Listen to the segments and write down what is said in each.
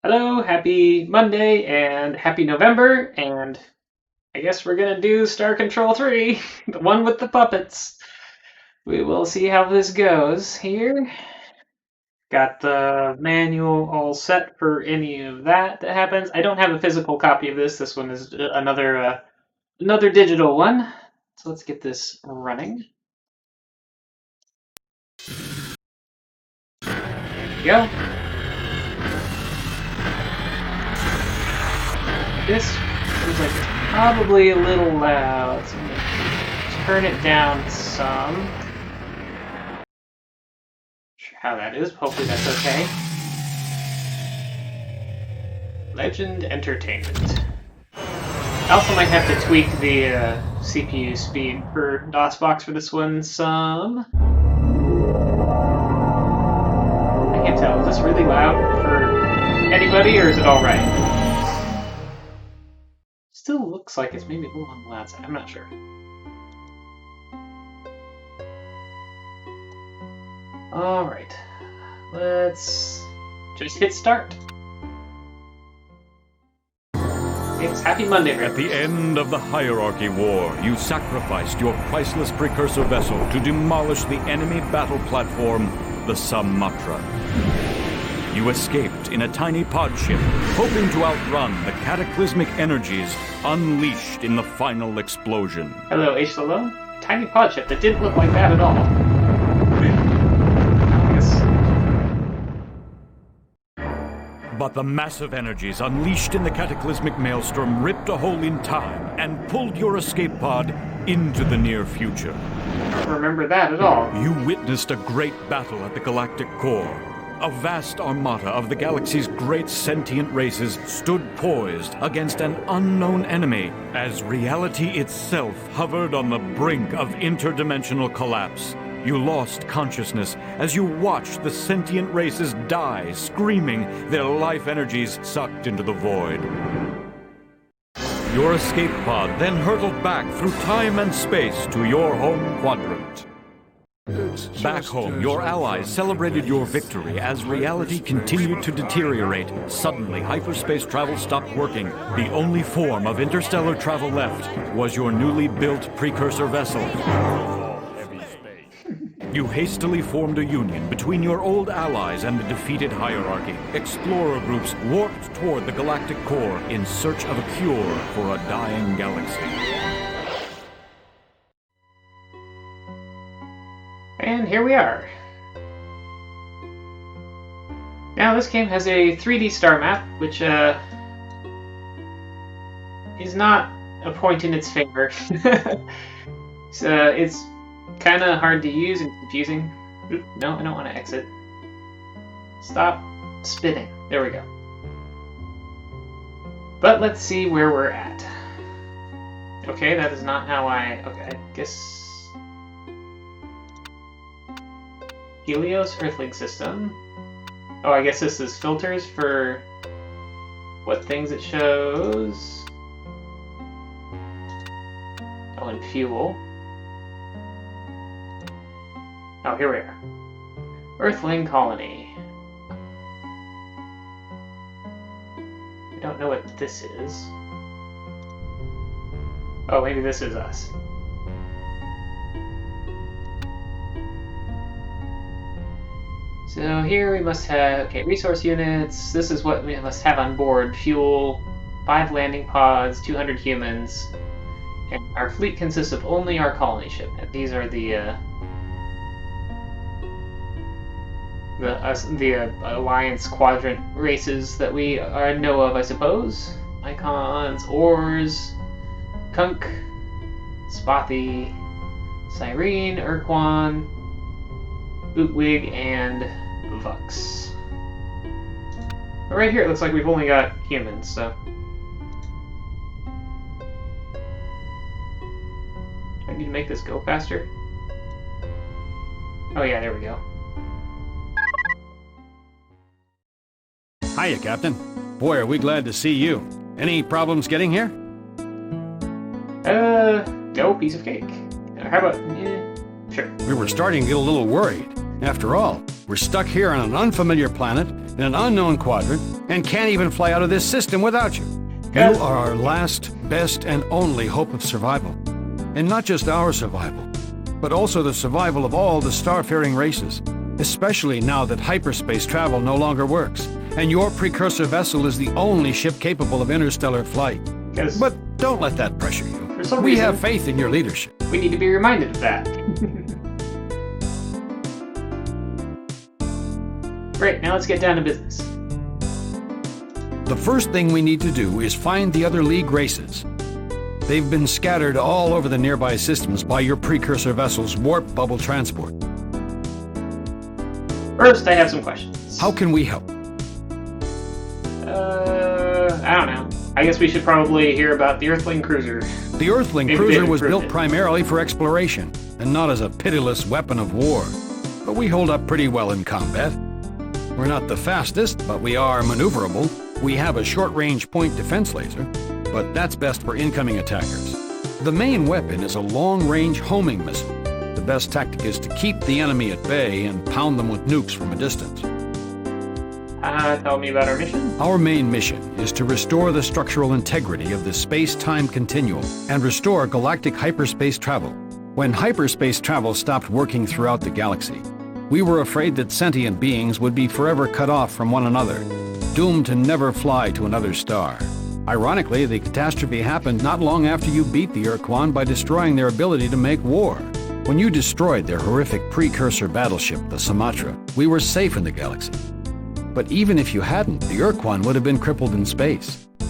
Hello, happy Monday and happy November, and I guess we're gonna do Star Control 3, the one with the puppets. We will see how this goes here. Got the manual all set for any of that happens. I don't have a physical copy of this. This one is another digital one. So let's get this running. There we go. This seems like it's probably a little loud, so I'm gonna turn it down some. Not sure how that is. Hopefully that's okay. Legend Entertainment. I also might have to tweak the CPU speed for DOSBox for this one some. I can't tell. Is this really loud for anybody, or is it alright? Still looks like it's maybe a little on the loud side. I'm not sure. Alright. Let's just hit start. It's Happy Monday, At the end of the Hierarchy War, you sacrificed your priceless precursor vessel to demolish the enemy battle platform, the Sumatra. You escaped in a tiny pod ship, hoping to outrun the cataclysmic energies unleashed in the final explosion. Hello, H. Salome. Tiny pod ship that didn't look like that at all. I guess. But the massive energies unleashed in the cataclysmic maelstrom ripped a hole in time and pulled your escape pod into the near future. I don't remember that at all. You witnessed a great battle at the galactic core. A vast armada of the galaxy's great sentient races stood poised against an unknown enemy as reality itself hovered on the brink of interdimensional collapse. You lost consciousness as you watched the sentient races die, screaming, their life energies sucked into the void. Your escape pod then hurtled back through time and space to your home quadrant. Back home, your allies celebrated your victory as reality continued to deteriorate. Suddenly, hyperspace travel stopped working. The only form of interstellar travel left was your newly built precursor vessel. You hastily formed a union between your old allies and the defeated hierarchy. Explorer groups warped toward the galactic core in search of a cure for a dying galaxy. And here we are. Now this game has a 3D star map, which is not a point in its favor. So it's kind of hard to use and confusing. Oop, no, I don't want to exit. Stop spinning. There we go. But let's see where we're at. Okay, that is not how okay, I guess... Helios Earthling system. Oh, I guess this is filters for what things it shows. Oh, and fuel. Oh, here we are. Earthling colony. I don't know what this is. Oh, maybe this is us. So here we must have, okay, resource units. This is what we must have on board. Fuel, 5 landing pods, 200 humans. And our fleet consists of only our colony ship. And these are the Alliance Quadrant races that we know of, I suppose. Icons, Ors, Kunk, Spathi, Cyrene, Urquan, Bootwig, and Vux. But right here it looks like we've only got humans, so... Do I need to make this go faster? Oh yeah, there we go. Hiya, Captain. Boy, are we glad to see you. Any problems getting here? No, piece of cake. How about... yeah, sure. We were starting to get a little worried. After all, we're stuck here on an unfamiliar planet in an unknown quadrant and can't even fly out of this system without you. You are our last, best, and only hope of survival. And not just our survival, but also the survival of all the starfaring races, especially now that hyperspace travel no longer works, and your precursor vessel is the only ship capable of interstellar flight. But don't let that pressure you. For some We reason, have faith in your leadership. we need to be reminded of that. Great, now let's get down to business. The first thing we need to do is find the other League races. They've been scattered all over the nearby systems by your precursor vessel's warp bubble transport. First, I have some questions. How can we help? I don't know. I guess we should probably hear about the Earthling cruiser. The Earthling Maybe cruiser they've was improved built it. primarily for exploration, and not as a pitiless weapon of war. But we hold up pretty well in combat. We're not the fastest, but we are maneuverable. We have a short-range point defense laser, but that's best for incoming attackers. The main weapon is a long-range homing missile. The best tactic is to keep the enemy at bay and pound them with nukes from a distance. Tell me about our mission. Our main mission is to restore the structural integrity of the space-time continuum and restore galactic hyperspace travel. When hyperspace travel stopped working throughout the galaxy, we were afraid that sentient beings would be forever cut off from one another, doomed to never fly to another star. Ironically, the catastrophe happened not long after you beat the Urquan by destroying their ability to make war. When you destroyed their horrific precursor battleship, the Sumatra, we were safe in the galaxy. But even if you hadn't, the Urquan would have been crippled in space. I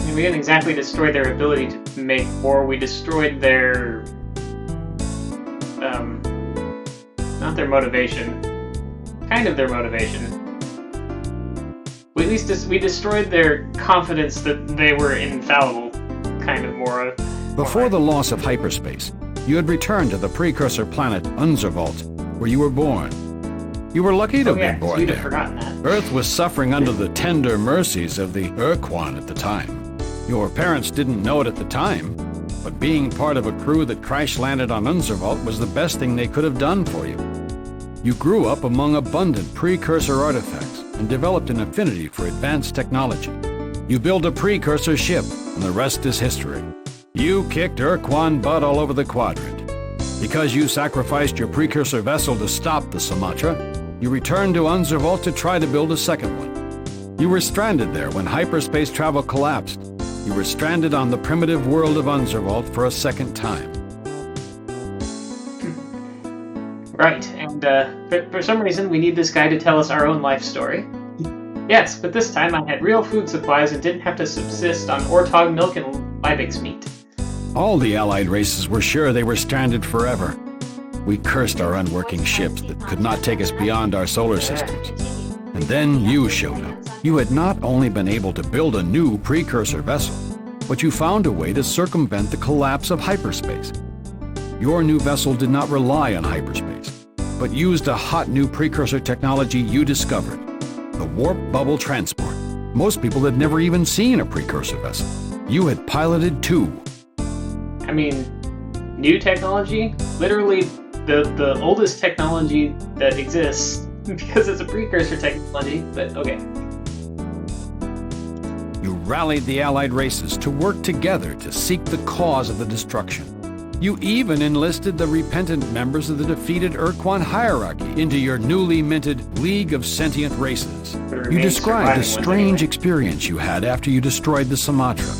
mean, we didn't exactly destroy their ability to make war. We destroyed their, not their motivation. Kind of their motivation. We at least we destroyed their confidence that they were infallible. Kind of more. Before the loss of hyperspace, you had returned to the precursor planet Unzervalt, where you were born. You were lucky to have been born we'd have there. forgotten that. Earth was suffering under the tender mercies of the Urquan at the time. Your parents didn't know it at the time, but being part of a crew that crash-landed on Unzervalt was the best thing they could have done for you. You grew up among abundant precursor artifacts and developed an affinity for advanced technology. You built a precursor ship, and the rest is history. You kicked Urquan butt all over the quadrant. Because you sacrificed your precursor vessel to stop the Sumatra, you returned to Unzervalt to try to build a second one. You were stranded there when hyperspace travel collapsed. You were stranded on the primitive world of Unzervalt for a second time. Right, and for some reason we need this guy to tell us our own life story. Yes, but this time I had real food supplies and didn't have to subsist on Ortog milk and Liebig's meat. All the Allied races were sure they were stranded forever. We cursed our unworking ships that could not take us beyond our solar systems. And then you showed up. You had not only been able to build a new precursor vessel, but you found a way to circumvent the collapse of hyperspace. Your new vessel did not rely on hyperspace, but used a hot new precursor technology you discovered, the warp bubble transport. Most people had never even seen a precursor vessel. You had piloted two. I mean, new technology? Literally the oldest technology that exists, because it's a precursor technology, but okay. You rallied the Allied races to work together to seek the cause of the destruction. You even enlisted the repentant members of the defeated Urquan hierarchy into your newly minted League of Sentient Races. You described the strange experience you had after you destroyed the Sumatra,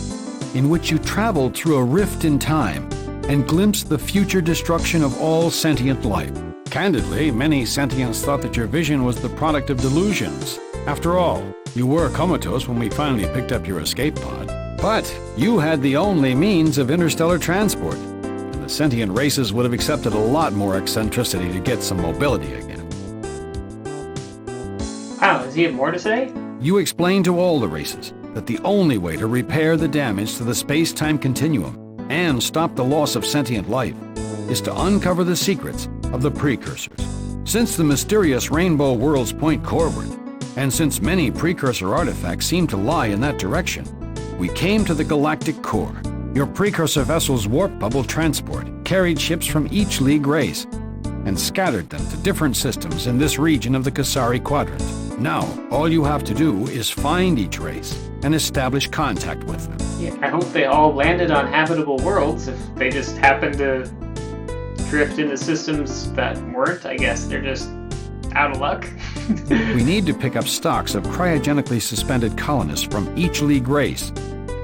in which you traveled through a rift in time and glimpsed the future destruction of all sentient life. Candidly, many sentients thought that your vision was the product of delusions. After all, you were comatose when we finally picked up your escape pod. But you had the only means of interstellar transport, and the sentient races would have accepted a lot more eccentricity to get some mobility again. Wow, does he have more to say? You explained to all the races that the only way to repair the damage to the space-time continuum and stop the loss of sentient life is to uncover the secrets of the precursors. Since the mysterious rainbow worlds point coreward, and since many precursor artifacts seem to lie in that direction, we came to the galactic core. Your precursor vessel's warp bubble transport carried ships from each League race. and scattered them to different systems in this region of the Kasari Quadrant. Now, all you have to do is find each race and establish contact with them. Yeah, I hope they all landed on habitable worlds. If they just happened to drift into systems that weren't, I guess they're just out of luck. We need to pick up stocks of cryogenically suspended colonists from each League race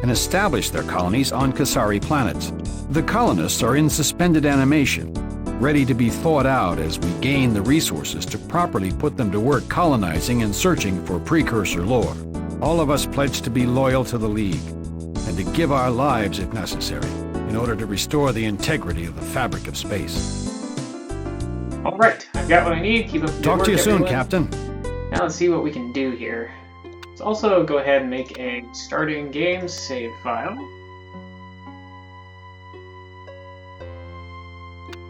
and establish their colonies on Kasari planets. The colonists are in suspended animation, ready to be thawed out as we gain the resources to properly put them to work colonizing and searching for precursor lore. All of us pledge to be loyal to the League, and to give our lives if necessary, in order to restore the integrity of the fabric of space. All right, I've got what I need. Keep up the good Talk work, to you soon, everyone. Captain. Now let's see what we can do here. Let's also go ahead and make a starting game save file.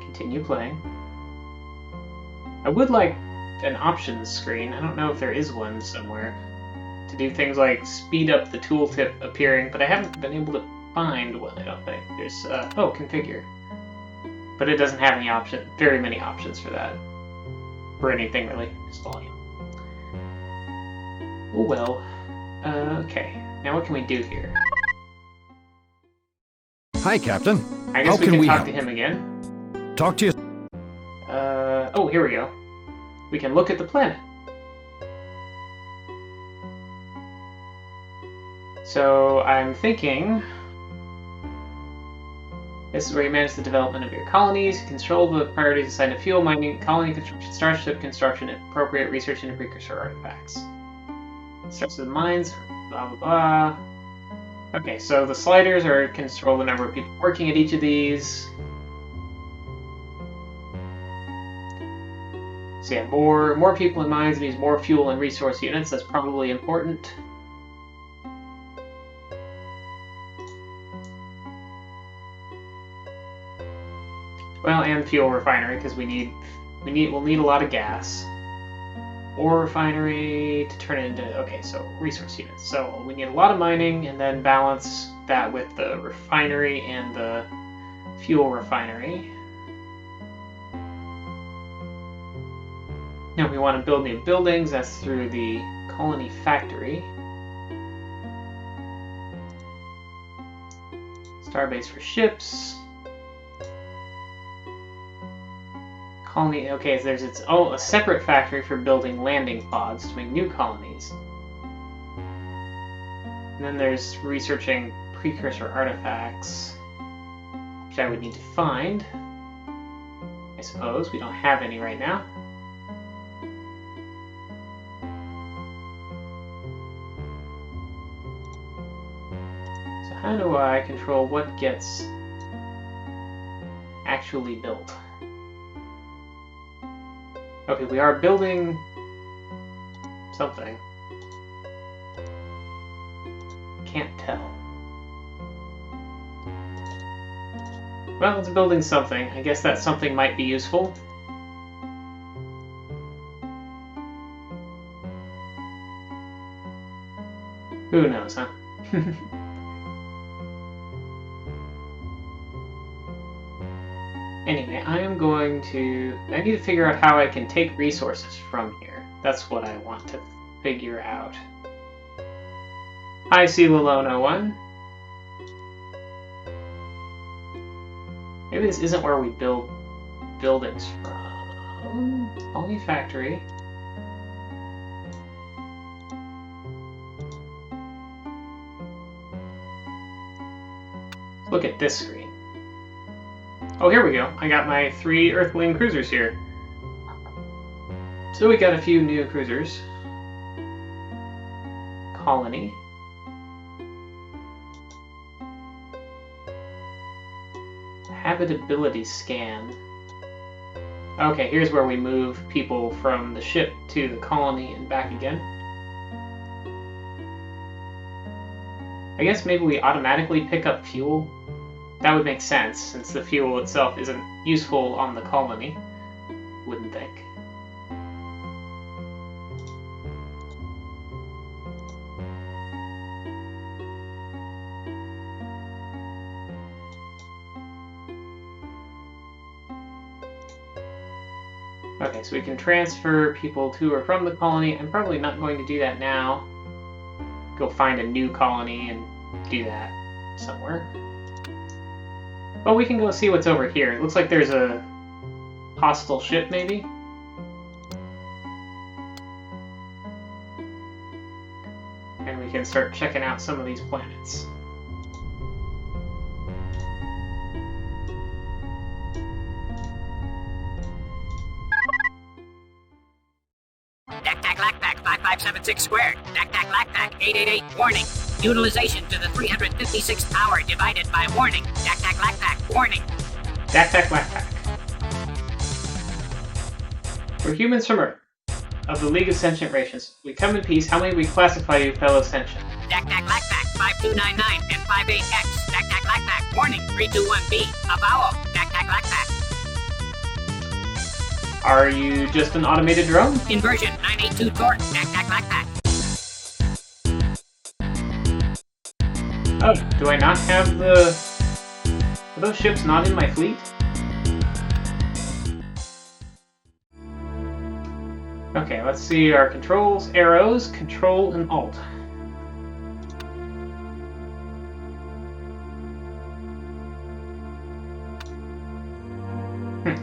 Continue playing. I would like an options screen. I don't know if there is one somewhere to do things like speed up the tooltip appearing, but I haven't been able to find one, I don't think. There's, oh, configure. But it doesn't have any very many options for that. For anything really, just volume. Oh well. Okay, now what can we do here? Hi, Captain. I guess How we can can we talk help? to him again. Talk to you. Oh, here we go. We can look at the planet. So I'm thinking this is where you manage the development of your colonies, control the priorities assigned to fuel mining, colony construction, starship construction, and appropriate research into precursor artifacts. Starts with mines, blah blah blah. Okay, so the sliders are control the number of people working at each of these. So yeah, more people in mines means more fuel and resource units. That's probably important. Well, and fuel refinery because we'll need a lot of gas. Ore refinery to turn it into, okay, so resource units. So we need a lot of mining and then balance that with the refinery and the fuel refinery. Now we want to build new buildings. That's through the colony factory. Starbase for ships. Colony, okay, so there's a separate factory for building landing pods to make new colonies. And then there's researching precursor artifacts, which I would need to find. I suppose we don't have any right now. So how do I control what gets actually built? Okay, we are building something. Can't tell. Well, it's building something. I guess that something might be useful. Who knows, huh? Anyway, I need to figure out how I can take resources from here. That's what I want to figure out. Hi, Celalone 01. Maybe this isn't where we build buildings from. Colony factory. Look at this screen. Oh, here we go. I got my 3 Earthling cruisers here. So we got a few new cruisers. Colony. Habitability scan. Okay, here's where we move people from the ship to the colony and back again. I guess maybe we automatically pick up fuel. That would make sense, since the fuel itself isn't useful on the colony. Wouldn't think. Okay, so we can transfer people to or from the colony. I'm probably not going to do that now. Go find a new colony and do that somewhere. But we can go see what's over here. It looks like there's a hostile ship, maybe? And we can start checking out some of these planets. DAC-TAC-LAC-TAC 5576 squared. DAC-TAC-LAC-TAC 888 warning. Utilization to the 356th hour divided by warning. DAC-TAC-LAC-TAC warning. DAC-TAC-LAC-TAC. We're humans from Earth, of the League of Sentient Races. We come in peace. How may we classify you, fellow sentient? DAC-TAC-LAC-TAC 5299 and 58X. DAC-TAC-LAC-TAC warning. 321B. Avowal. DAC-TAC-LAC-TAC. Are you just an automated drone? Inversion 982 torque. DAC-TAC-LAC-TAC. Oh, do I not have the... Are those ships not in my fleet? Okay, let's see our controls. Arrows, Control, and Alt.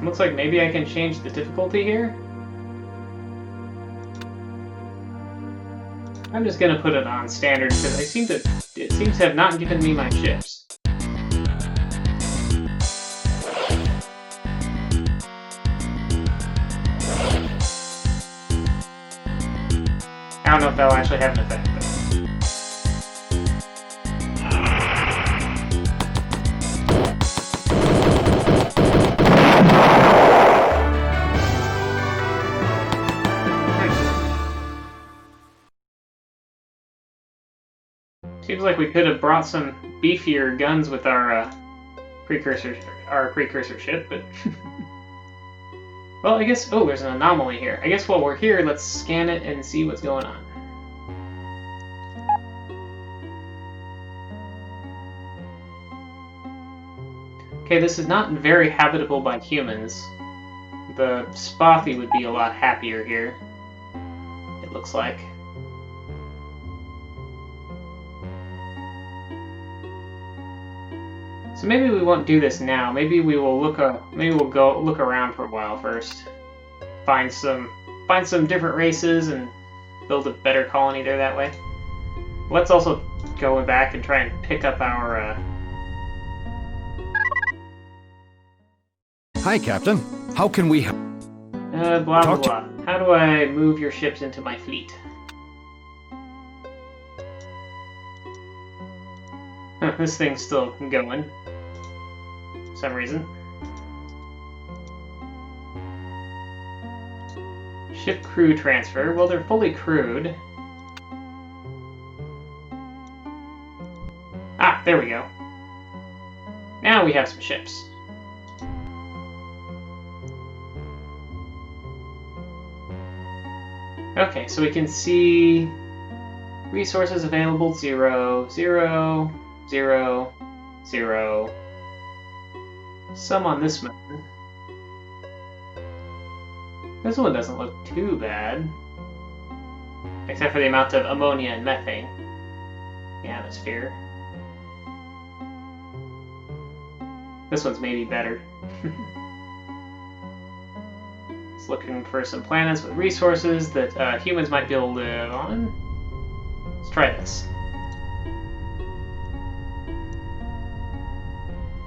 Looks like maybe I can change the difficulty here. I'm just gonna put it on standard because it seems to have not given me my ships. I don't know if that'll actually have an effect, though. Seems like we could have brought some beefier guns with our precursor ship, but well, I guess. Oh, there's an anomaly here. I guess while we're here, let's scan it and see what's going on. Okay, this is not very habitable by humans. The Spothy would be a lot happier here, it looks like. So maybe we won't do this now. Maybe we will go look around for a while first. Find some different races and build a better colony there that way. Let's also go back and try and pick up our Hi, Captain. How can we help? blah blah blah. How do I move your ships into my fleet? This thing's still going. For some reason. Ship crew transfer. Well, they're fully crewed. Ah, there we go. Now we have some ships. Okay, so we can see resources available 0, 0, 0, 0. Some on this moon. This one doesn't look too bad. Except for the amount of ammonia and methane in the atmosphere. This one's maybe better. It's looking for some planets with resources that humans might be able to live on. Let's try this.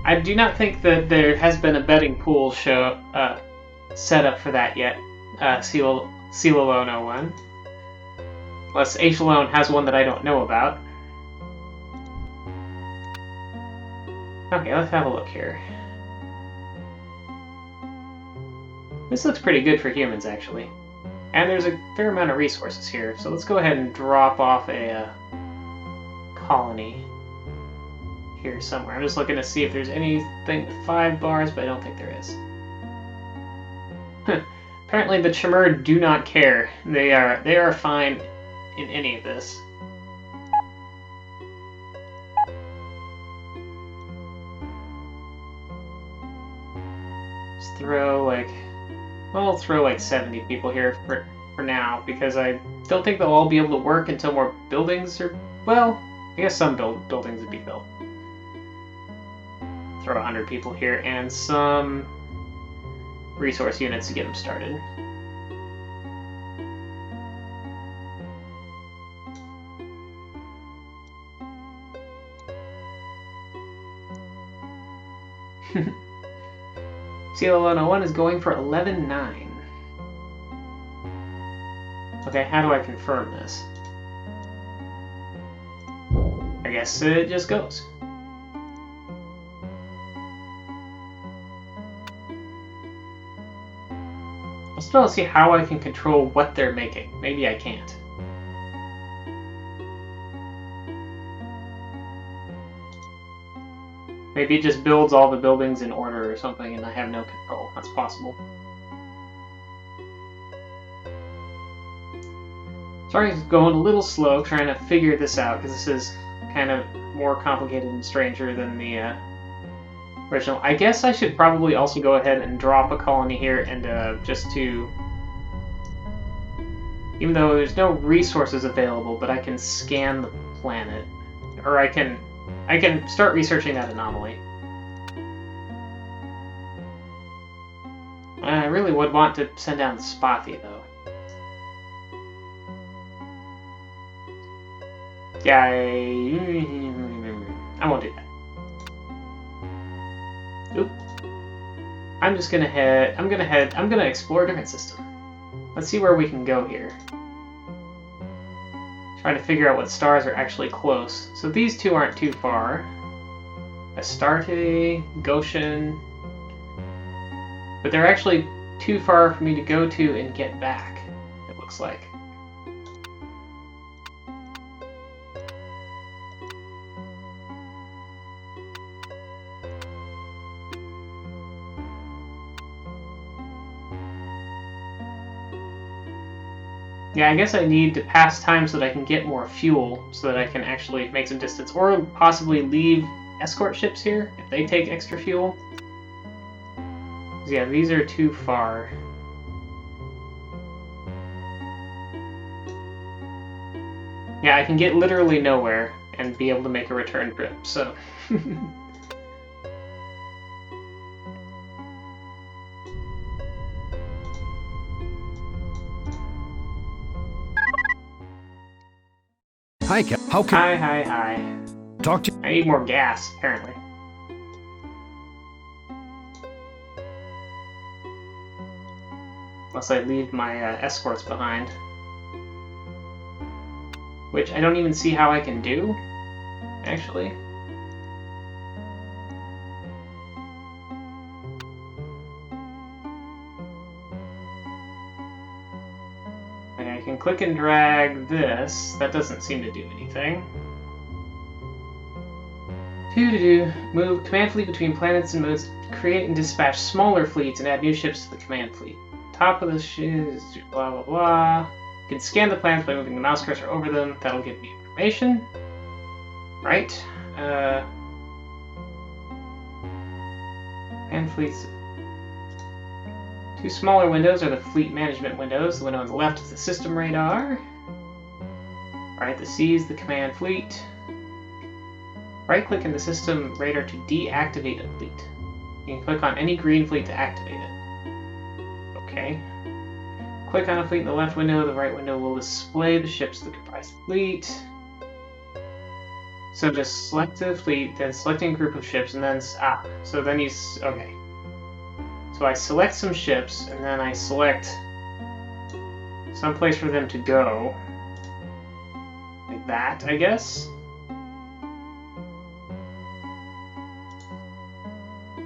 I do not think that there has been a betting pool set up for that yet. Seal Alone 01. Unless H Alone has one that I don't know about. Okay, let's have a look here. This looks pretty good for humans, actually. And there's a fair amount of resources here, so let's go ahead and drop off a colony here somewhere. I'm just looking to see if there's anything with 5 bars, but I don't think there is. Apparently the Chimera do not care. They are fine in any of this. Just throw, like, Well, I'll throw like 70 people here for now, because I don't think they'll all be able to work until more buildings are... Well, I guess some buildings would be built. Throw 100 people here and some resource units to get them started. CL 101 is going for 11.9. Okay, how do I confirm this? I guess it just goes. I still don't see how I can control what they're making. Maybe I can't. Maybe it just builds all the buildings in order or something and I have no control. That's possible. Sorry, it's going a little slow trying to figure this out, because this is kind of more complicated and stranger than the original. I guess I should probably also go ahead and drop a colony here and just to... Even though there's no resources available, but I can scan the planet. Or I can start researching that anomaly. I really would want to send down the Spothy, though. Yeah, I won't do that. Oop. I'm gonna explore a different system. Let's see where we can go here. Trying to figure out what stars are actually close. So these two aren't too far. Astarte, Goshen. But they're actually too far for me to go to and get back, it looks like. Yeah, I guess I need to pass time so that I can get more fuel, so that I can actually make some distance, or possibly leave escort ships here if they take extra fuel. Yeah, these are too far. Yeah, I can get literally nowhere and be able to make a return trip, so... Hi, how can... Hi. Talk to... I need more gas, apparently. Unless I leave my escorts behind. Which I don't even see how I can do, actually. I can click and drag this. That doesn't seem to do anything. Move command fleet between planets and modes. Create and dispatch smaller fleets and add new ships to the command fleet. Top of the ship, blah blah blah. You can scan the planets by moving the mouse cursor over them. That'll give me information. Right. And fleets. Two smaller windows are the fleet management windows. The window on the left is the system radar. Right, the C is the command fleet. Right-click in the system radar to deactivate a fleet. You can click on any green fleet to activate it. Okay. Click on a fleet in the left window. The right window will display the ships that comprise the fleet. So just select the fleet, then selecting a group of ships, and then... so then you... okay. So I select some ships, and then I select some place for them to go. Like that, I guess?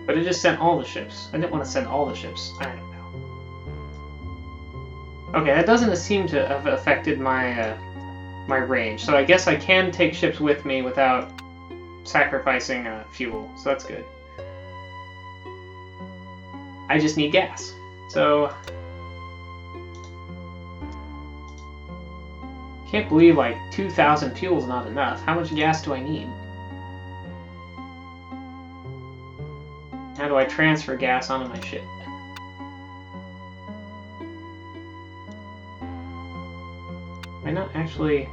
But it just sent all the ships. I didn't want to send all the ships. I don't know. Okay, that doesn't seem to have affected my my range. So I guess I can take ships with me without sacrificing fuel. So that's good. I just need gas. So... can't believe like 2,000 fuel is not enough. How much gas do I need? How do I transfer gas onto my ship? Am I not actually...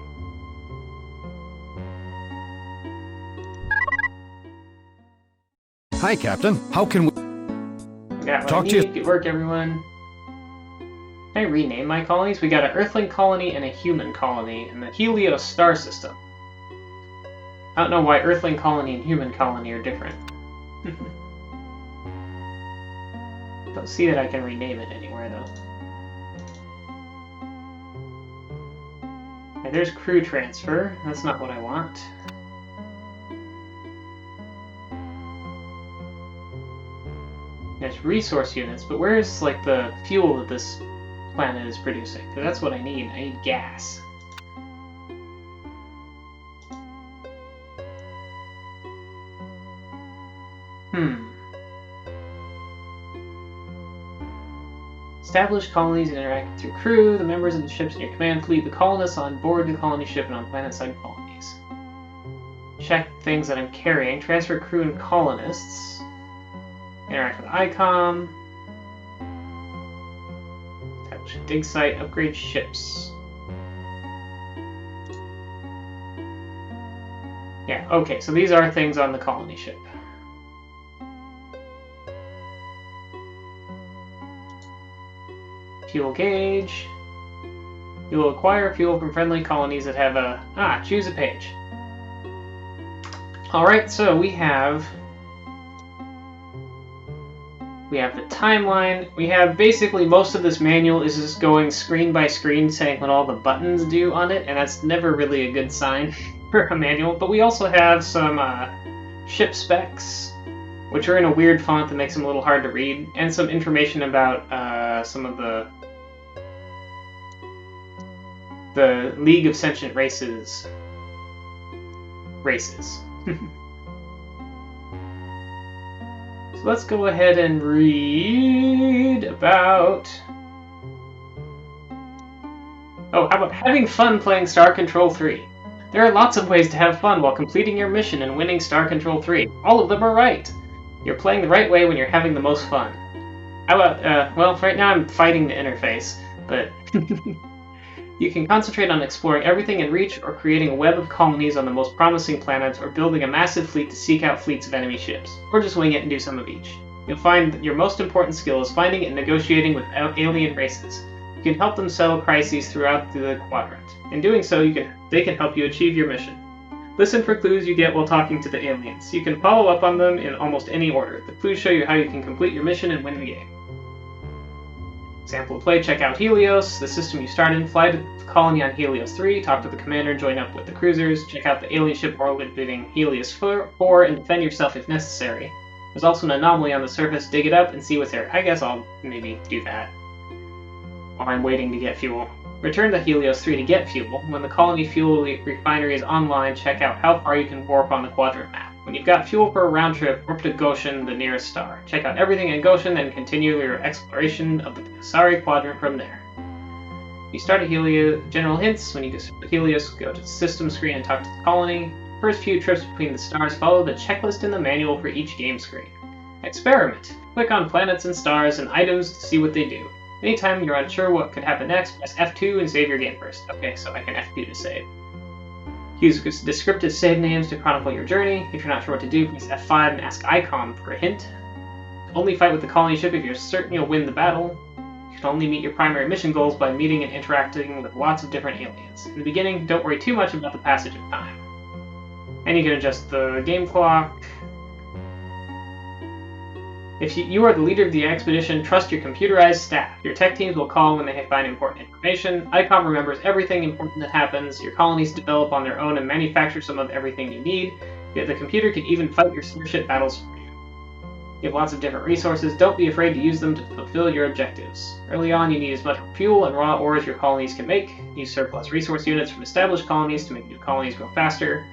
Hi, Captain. How can we... Got what Talk I to you- need. Good work, everyone. Can I rename my colonies? We got an Earthling colony and a human colony in the Helios star system. I don't know why Earthling colony and human colony are different. Don't see that I can rename it anywhere, though. Okay, there's crew transfer. That's not what I want. There's resource units, but where's like the fuel that this planet is producing? Because that's what I need. I need gas. Establish colonies and interact through crew, the members of the ships in your command fleet, the colonists on board the colony ship, and on planet-side colonies. Check things that I'm carrying. Transfer crew and colonists. Interact with ICOM. Establish a dig site. Upgrade ships. Yeah, okay, so these are things on the colony ship. Fuel gauge. You will acquire fuel from friendly colonies that have a... choose a page. Alright, so we have the timeline. We have basically most of this manual is just going screen by screen saying what all the buttons do on it, and that's never really a good sign for a manual. But we also have some ship specs, which are in a weird font that makes them a little hard to read, and some information about some of the League of Sentient Races. So let's go ahead and read about... Oh, how about having fun playing Star Control 3? There are lots of ways to have fun while completing your mission and winning Star Control 3. All of them are right. You're playing the right way when you're having the most fun. How about, well, right now I'm fighting the interface, but... You can concentrate on exploring everything in reach, or creating a web of colonies on the most promising planets, or building a massive fleet to seek out fleets of enemy ships, or just wing it and do some of each. You'll find that your most important skill is finding and negotiating with alien races. You can help them settle crises throughout the quadrant. In doing so, they can help you achieve your mission. Listen for clues you get while talking to the aliens. You can follow up on them in almost any order. The clues show you how you can complete your mission and win the game. Example of play, check out Helios, the system you start in, fly to the colony on Helios 3, talk to the commander, join up with the cruisers, check out the alien ship orbiting Helios 4, and defend yourself if necessary. There's also an anomaly on the surface, dig it up and see what's there. I guess I'll maybe do that while I'm waiting to get fuel. Return to Helios 3 to get fuel. When the colony fuel refinery is online, check out how far you can warp on the quadrant map. When you've got fuel for a round trip, warp to Goshen, the nearest star. Check out everything in Goshen, then continue your exploration of the Asari quadrant from there. You start at Helios. General hints: when you go to Helios, go to the system screen and talk to the colony. First few trips between the stars, follow the checklist in the manual for each game screen. Experiment. Click on planets and stars and items to see what they do. Anytime you're unsure what could happen next, press F2 and save your game first. Okay, so I can F2 to save. Use descriptive save names to chronicle your journey. If you're not sure what to do, press F5 and ask ICOM for a hint. Only fight with the colony ship if you're certain you'll win the battle. You can only meet your primary mission goals by meeting and interacting with lots of different aliens. In the beginning, don't worry too much about the passage of time. And you can adjust the game clock. If you are the leader of the expedition, trust your computerized staff. Your tech teams will call when they find important information. ICOM remembers everything important that happens. Your colonies develop on their own and manufacture some of everything you need. Yet the computer can even fight your starship battles for you. You have lots of different resources. Don't be afraid to use them to fulfill your objectives. Early on, you need as much fuel and raw ore as your colonies can make. Use surplus resource units from established colonies to make new colonies grow faster.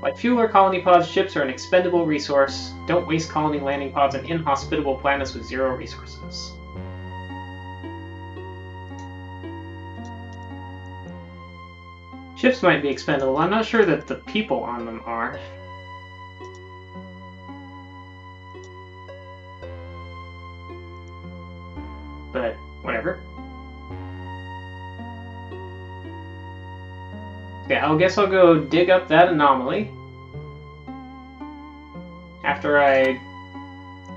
Like fuel or colony pods, ships are an expendable resource. Don't waste colony landing pods on inhospitable planets with zero resources. Ships might be expendable. I'm not sure that the people on them are. But whatever. Yeah, I guess I'll go dig up that anomaly. After I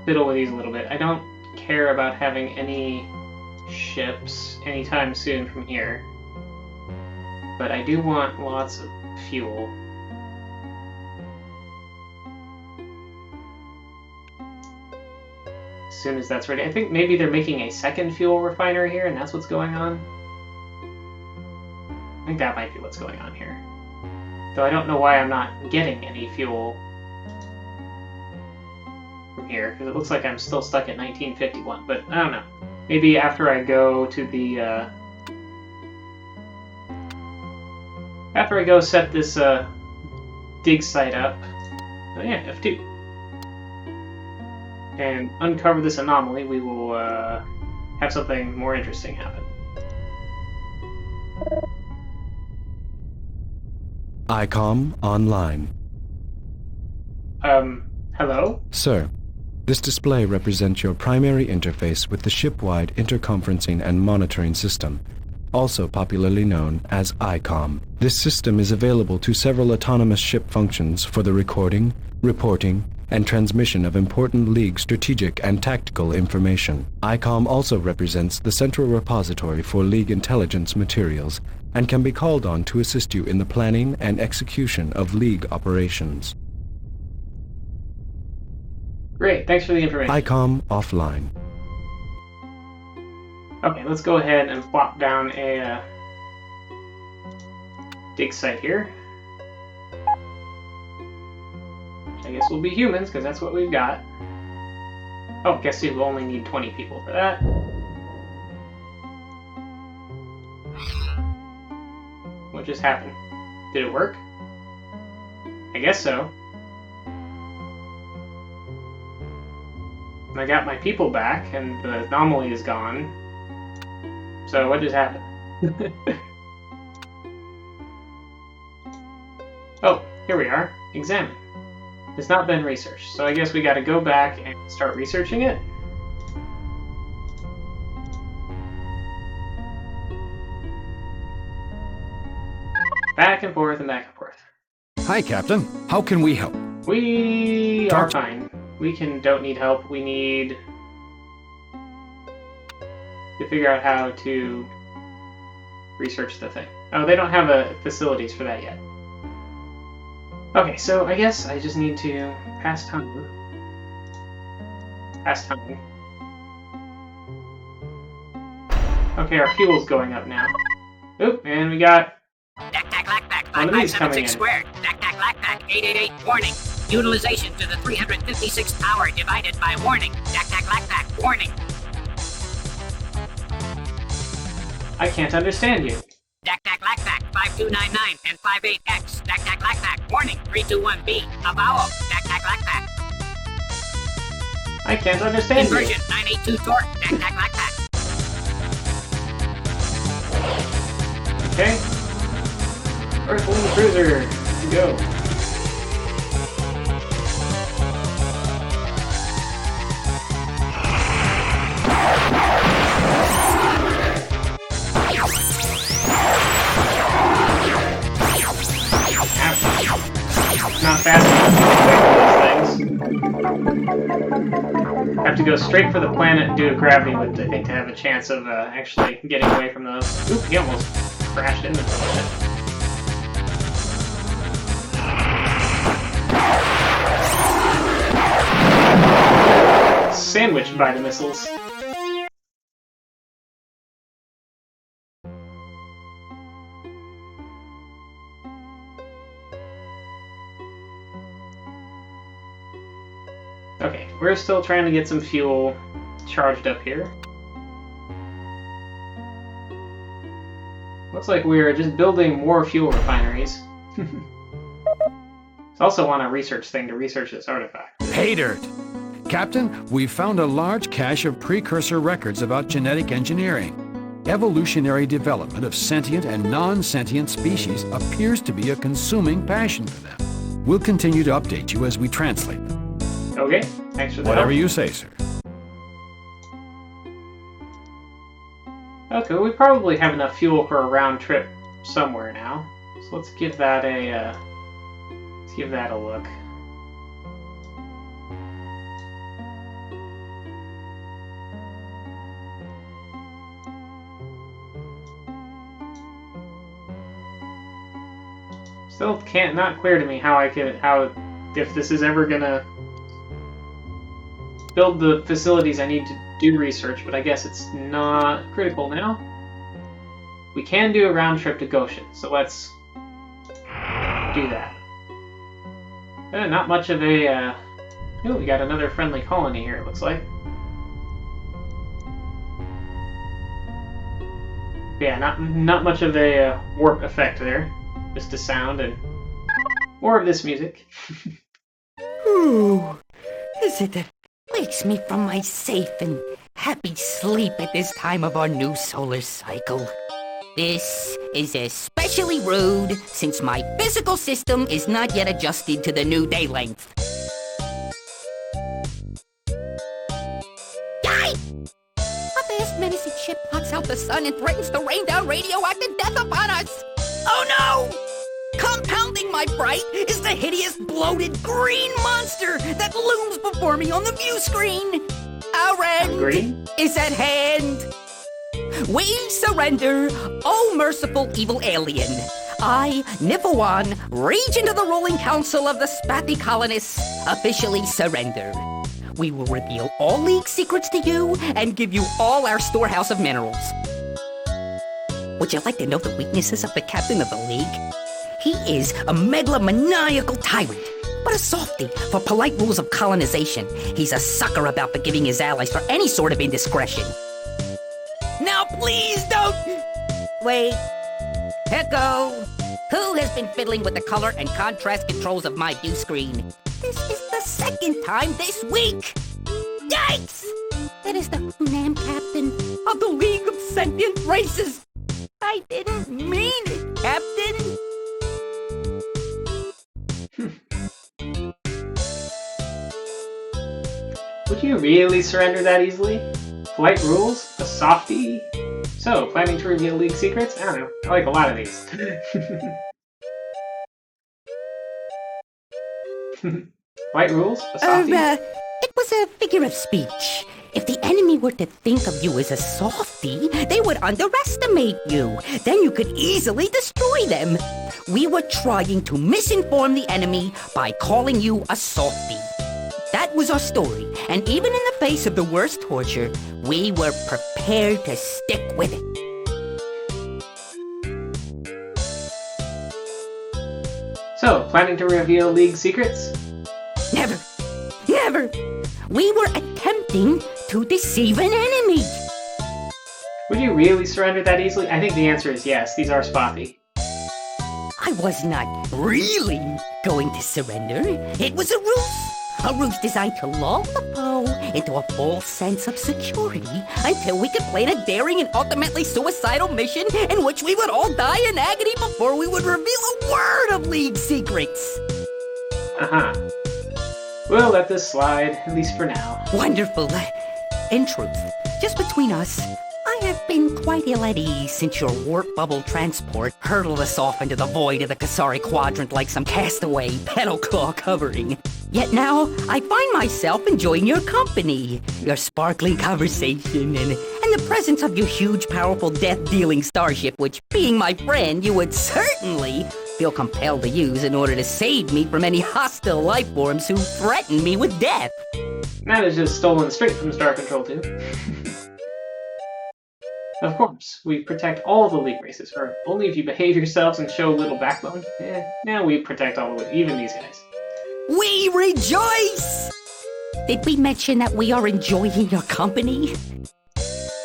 fiddle with these a little bit. I don't care about having any ships anytime soon from here. But I do want lots of fuel. As soon as that's ready. I think maybe they're making a second fuel refinery here, and that's what's going on. I think that might be what's going on here. Though I don't know why I'm not getting any fuel from here, because it looks like I'm still stuck at 1951, but I don't know. Maybe after I go to the, after I go set this, dig site up, oh yeah, F2, and uncover this anomaly, we will, have something more interesting happen. ICOM online. Hello? Sir, this display represents your primary interface with the ship-wide interconferencing and monitoring system, also popularly known as ICOM. This system is available to several autonomous ship functions for the recording, reporting, and transmission of important League strategic and tactical information. ICOM also represents the central repository for League intelligence materials and can be called on to assist you in the planning and execution of League operations. Great, thanks for the information. ICOM offline. Okay, let's go ahead and plop down a dig site here. I guess we'll be humans, because that's what we've got. Oh, guess you'll only need 20 people for that. What just happened? Did it work? I guess so. I got my people back, and the anomaly is gone. So what just happened? Oh, here we are. Examine. It's not been researched, so I guess we gotta go back and start researching it. Back and forth and back and forth. Hi, Captain. How can we help? We are fine. We don't need help. We need to figure out how to research the thing. Oh, they don't have facilities for that yet. Okay, so I guess I just need to pass time. Pass time. Okay, our fuel's going up now. Oop, and we got one of these coming in. Squared. DAC 888. Warning. Utilization to the 356th power divided by warning. DAC warning. I can't understand you. DAC 5299 and 58X. DAC warning. 321B. A vowel. DAC I can't understand you. Inversion 982 torque. DAC Okay. Earthling cruiser, go. Not fast enough to get those things. Have to go straight for the planet and do a gravity lift, I think, to have a chance of actually getting away from those. Oop, he almost crashed into it. Sandwiched by the missiles. Okay, we're still trying to get some fuel charged up here. Looks like we're just building more fuel refineries. It's also on a research thing to research this artifact. Pay dirt! Captain, we've found a large cache of precursor records about genetic engineering. Evolutionary development of sentient and non-sentient species appears to be a consuming passion for them. We'll continue to update you as we translate them. Okay, thanks for that. Whatever you say, sir. Okay, we probably have enough fuel for a round trip somewhere now. So let's give that a look. Still not clear to me how if this is ever gonna build the facilities I need to do research, but I guess it's not critical now. We can do a round trip to Goshen, so let's do that. Not much of a... Ooh, we got another friendly colony here, it looks like. Yeah, not much of a warp effect there. Just a sound and more of this music. Who is it that wakes me from my safe and happy sleep at this time of our new solar cycle? This is especially rude since my physical system is not yet adjusted to the new day length. Yikes! A vast menacing ship blocks out the sun and threatens to rain down radioactive death upon us! Oh no! Compounding my fright is the hideous, bloated, green monster that looms before me on the view screen! Our end Green? is at hand! We surrender, oh merciful evil alien. I, Niflwan, Regent of the ruling council of the Spathi colonists, officially surrender. We will reveal all League secrets to you and give you all our storehouse of minerals. Would you like to know the weaknesses of the captain of the League? He is a megalomaniacal tyrant, but a softy for polite rules of colonization. He's a sucker about forgiving his allies for any sort of indiscretion. Now please don't... Wait. Echo. Who has been fiddling with the color and contrast controls of my view screen? This is the second time this week! Yikes! That is the Hunam captain of the League of Sentient Races! I didn't mean it, Captain! Would you really surrender that easily? Polite rules? A softie? So, planning to reveal League secrets? I don't know. I like a lot of these. Polite rules? A softie? It was a figure of speech. If the enemy were to think of you as a softie, they would underestimate you. Then you could easily destroy them. We were trying to misinform the enemy by calling you a softie. That was our story, and even in the face of the worst torture, we were prepared to stick with it. So, planning to reveal League secrets? Never. Never. We were attempting to deceive an enemy. Would you really surrender that easily? I think the answer is yes. These are spotty. I was not really going to surrender. It was a ruse. A ruse designed to lull the foe into a false sense of security until we could plan a daring and ultimately suicidal mission in which we would all die in agony before we would reveal a word of League secrets. Uh-huh. We'll let this slide, at least for now. Wonderful. In truth, just between us, I have been quite ill at ease since your warp bubble transport hurtled us off into the void of the Kasari Quadrant like some castaway petal claw covering. Yet now, I find myself enjoying your company, your sparkling conversation, and the presence of your huge, powerful, death-dealing starship, which, being my friend, you would certainly feel compelled to use in order to save me from any hostile life forms who threaten me with death. That is just stolen straight from Star Control 2. Of course, we protect all the League races, or only if you behave yourselves and show a little backbone. Now we protect all of it, even these guys. We rejoice! Did we mention that we are enjoying your company?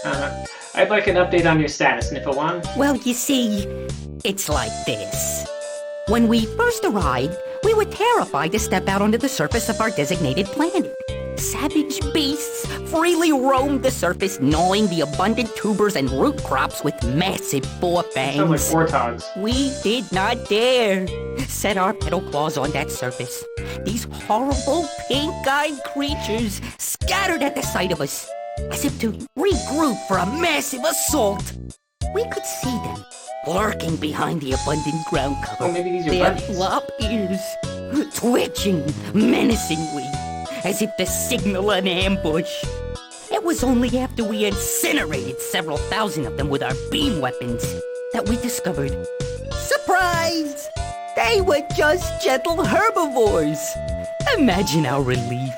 I'd like an update on your status, Niflwan. Well, you see, it's like this. When we first arrived, we were terrified to step out onto the surface of our designated planet. Savage beasts freely roamed the surface, gnawing the abundant tubers and root crops with massive forefangs. Sound like warthogs. We did not dare set our petal claws on that surface. These horrible pink-eyed creatures scattered at the sight of us, as if to regroup for a massive assault. We could see them, lurking behind the abundant ground cover. Oh, maybe these are Their bunnies. flop ears twitching menacingly, as if to signal an ambush. It was only after we incinerated several thousand of them with our beam weapons that we discovered, surprise! They were just gentle herbivores. Imagine our relief.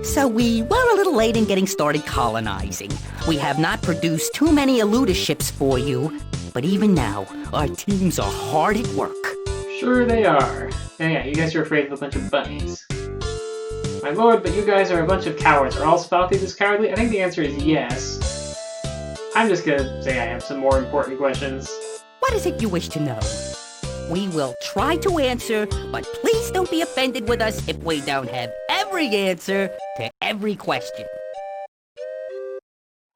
So we were a little late in getting started colonizing. We have not produced too many eluder ships for you, but even now, our teams are hard at work. Sure they are. Yeah, you guys are afraid of a bunch of bunnies. My lord, but you guys are a bunch of cowards. Are all Spalti this cowardly? I think the answer is yes. I'm just gonna say I have some more important questions. What is it you wish to know? We will try to answer, but please don't be offended with us if we don't have every answer to every question.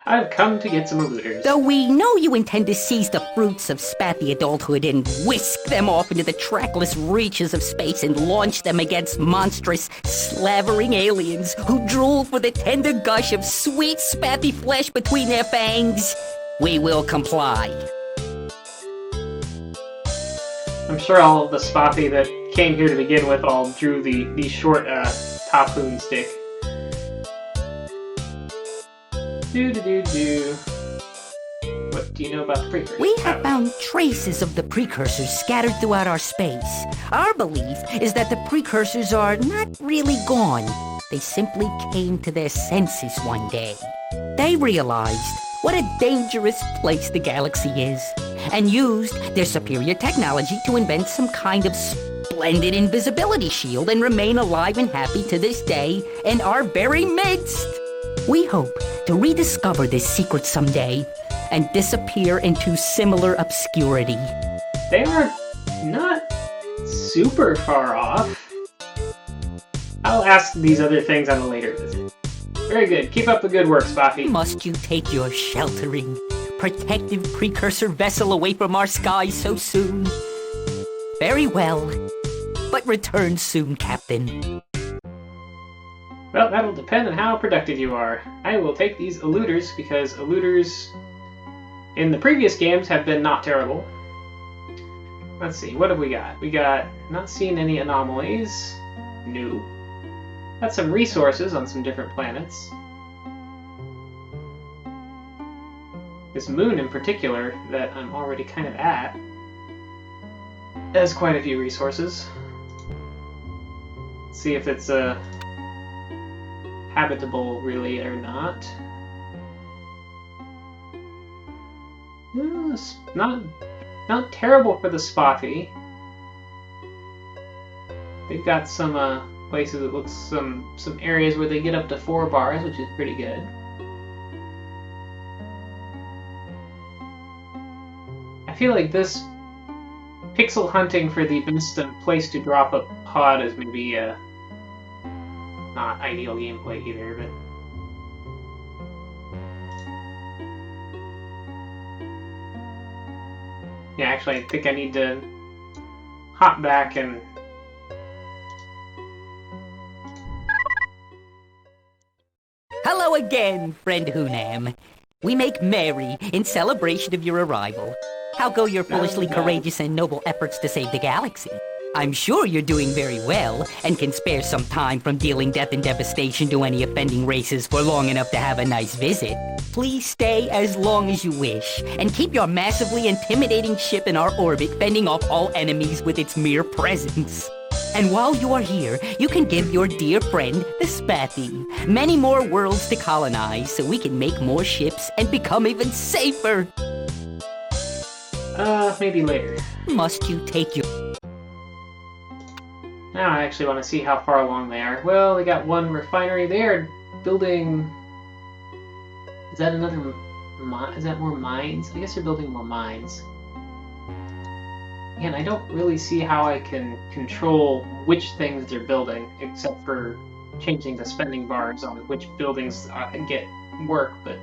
I've come to get some eluders. Though we know you intend to seize the fruits of spathy adulthood and whisk them off into the trackless reaches of space and launch them against monstrous, slavering aliens who drool for the tender gush of sweet spathy flesh between their fangs, we will comply. I'm sure all of the Spathy that came here to begin with all drew the short Tapoon stick. Do. What do you know about the precursors? We have found traces of the precursors scattered throughout our space. Our belief is that the precursors are not really gone. They simply came to their senses one day. They realized what a dangerous place the galaxy is, and used their superior technology to invent some kind of splendid invisibility shield and remain alive and happy to this day in our very midst. We hope to rediscover this secret someday and disappear into similar obscurity. They are not super far off. I'll ask these other things on a later visit. Very good. Keep up the good work, Spathy. Must you take your sheltering, protective precursor vessel away from our skies so soon? Very well, but return soon, Captain. Well, that'll depend on how productive you are. I will take these eluders because eluders in the previous games have been not terrible. Let's see, what have we got? We got not seeing any anomalies. New. Got some resources on some different planets. This moon in particular that I'm already kind of at has quite a few resources. Let's see if it's habitable really or not. It's not terrible for the Spathy. They've got some places that looks some areas where they get up to 4 bars, which is pretty good. I feel like this pixel hunting for the best place to drop a pod is maybe not ideal gameplay either, but yeah, actually I think I need to hop back and Hello again, friend Hunam. We make merry in celebration of your arrival. How go your foolishly courageous and noble efforts to save the galaxy? I'm sure you're doing very well, and can spare some time from dealing death and devastation to any offending races for long enough to have a nice visit. Please stay as long as you wish, and keep your massively intimidating ship in our orbit fending off all enemies with its mere presence. And while you are here, you can give your dear friend, the Spathy, many more worlds to colonize so we can make more ships and become even safer. Maybe later. Must you take your... Now I actually want to see how far along they are. Well, they got one refinery. They are building... Is that another... Is that more mines? I guess they're building more mines. Again, I don't really see how I can control which things they're building, except for changing the spending bars on which buildings get work, but...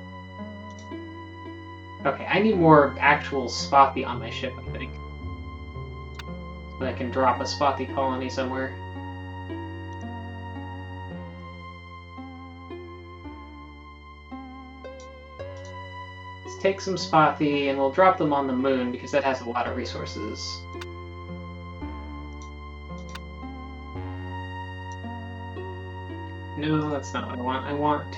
Okay, I need more actual Spathy on my ship, I think. So that I can drop a Spathy colony somewhere. take some Spathi and we'll drop them on the moon because that has a lot of resources. No, that's not what I want. I want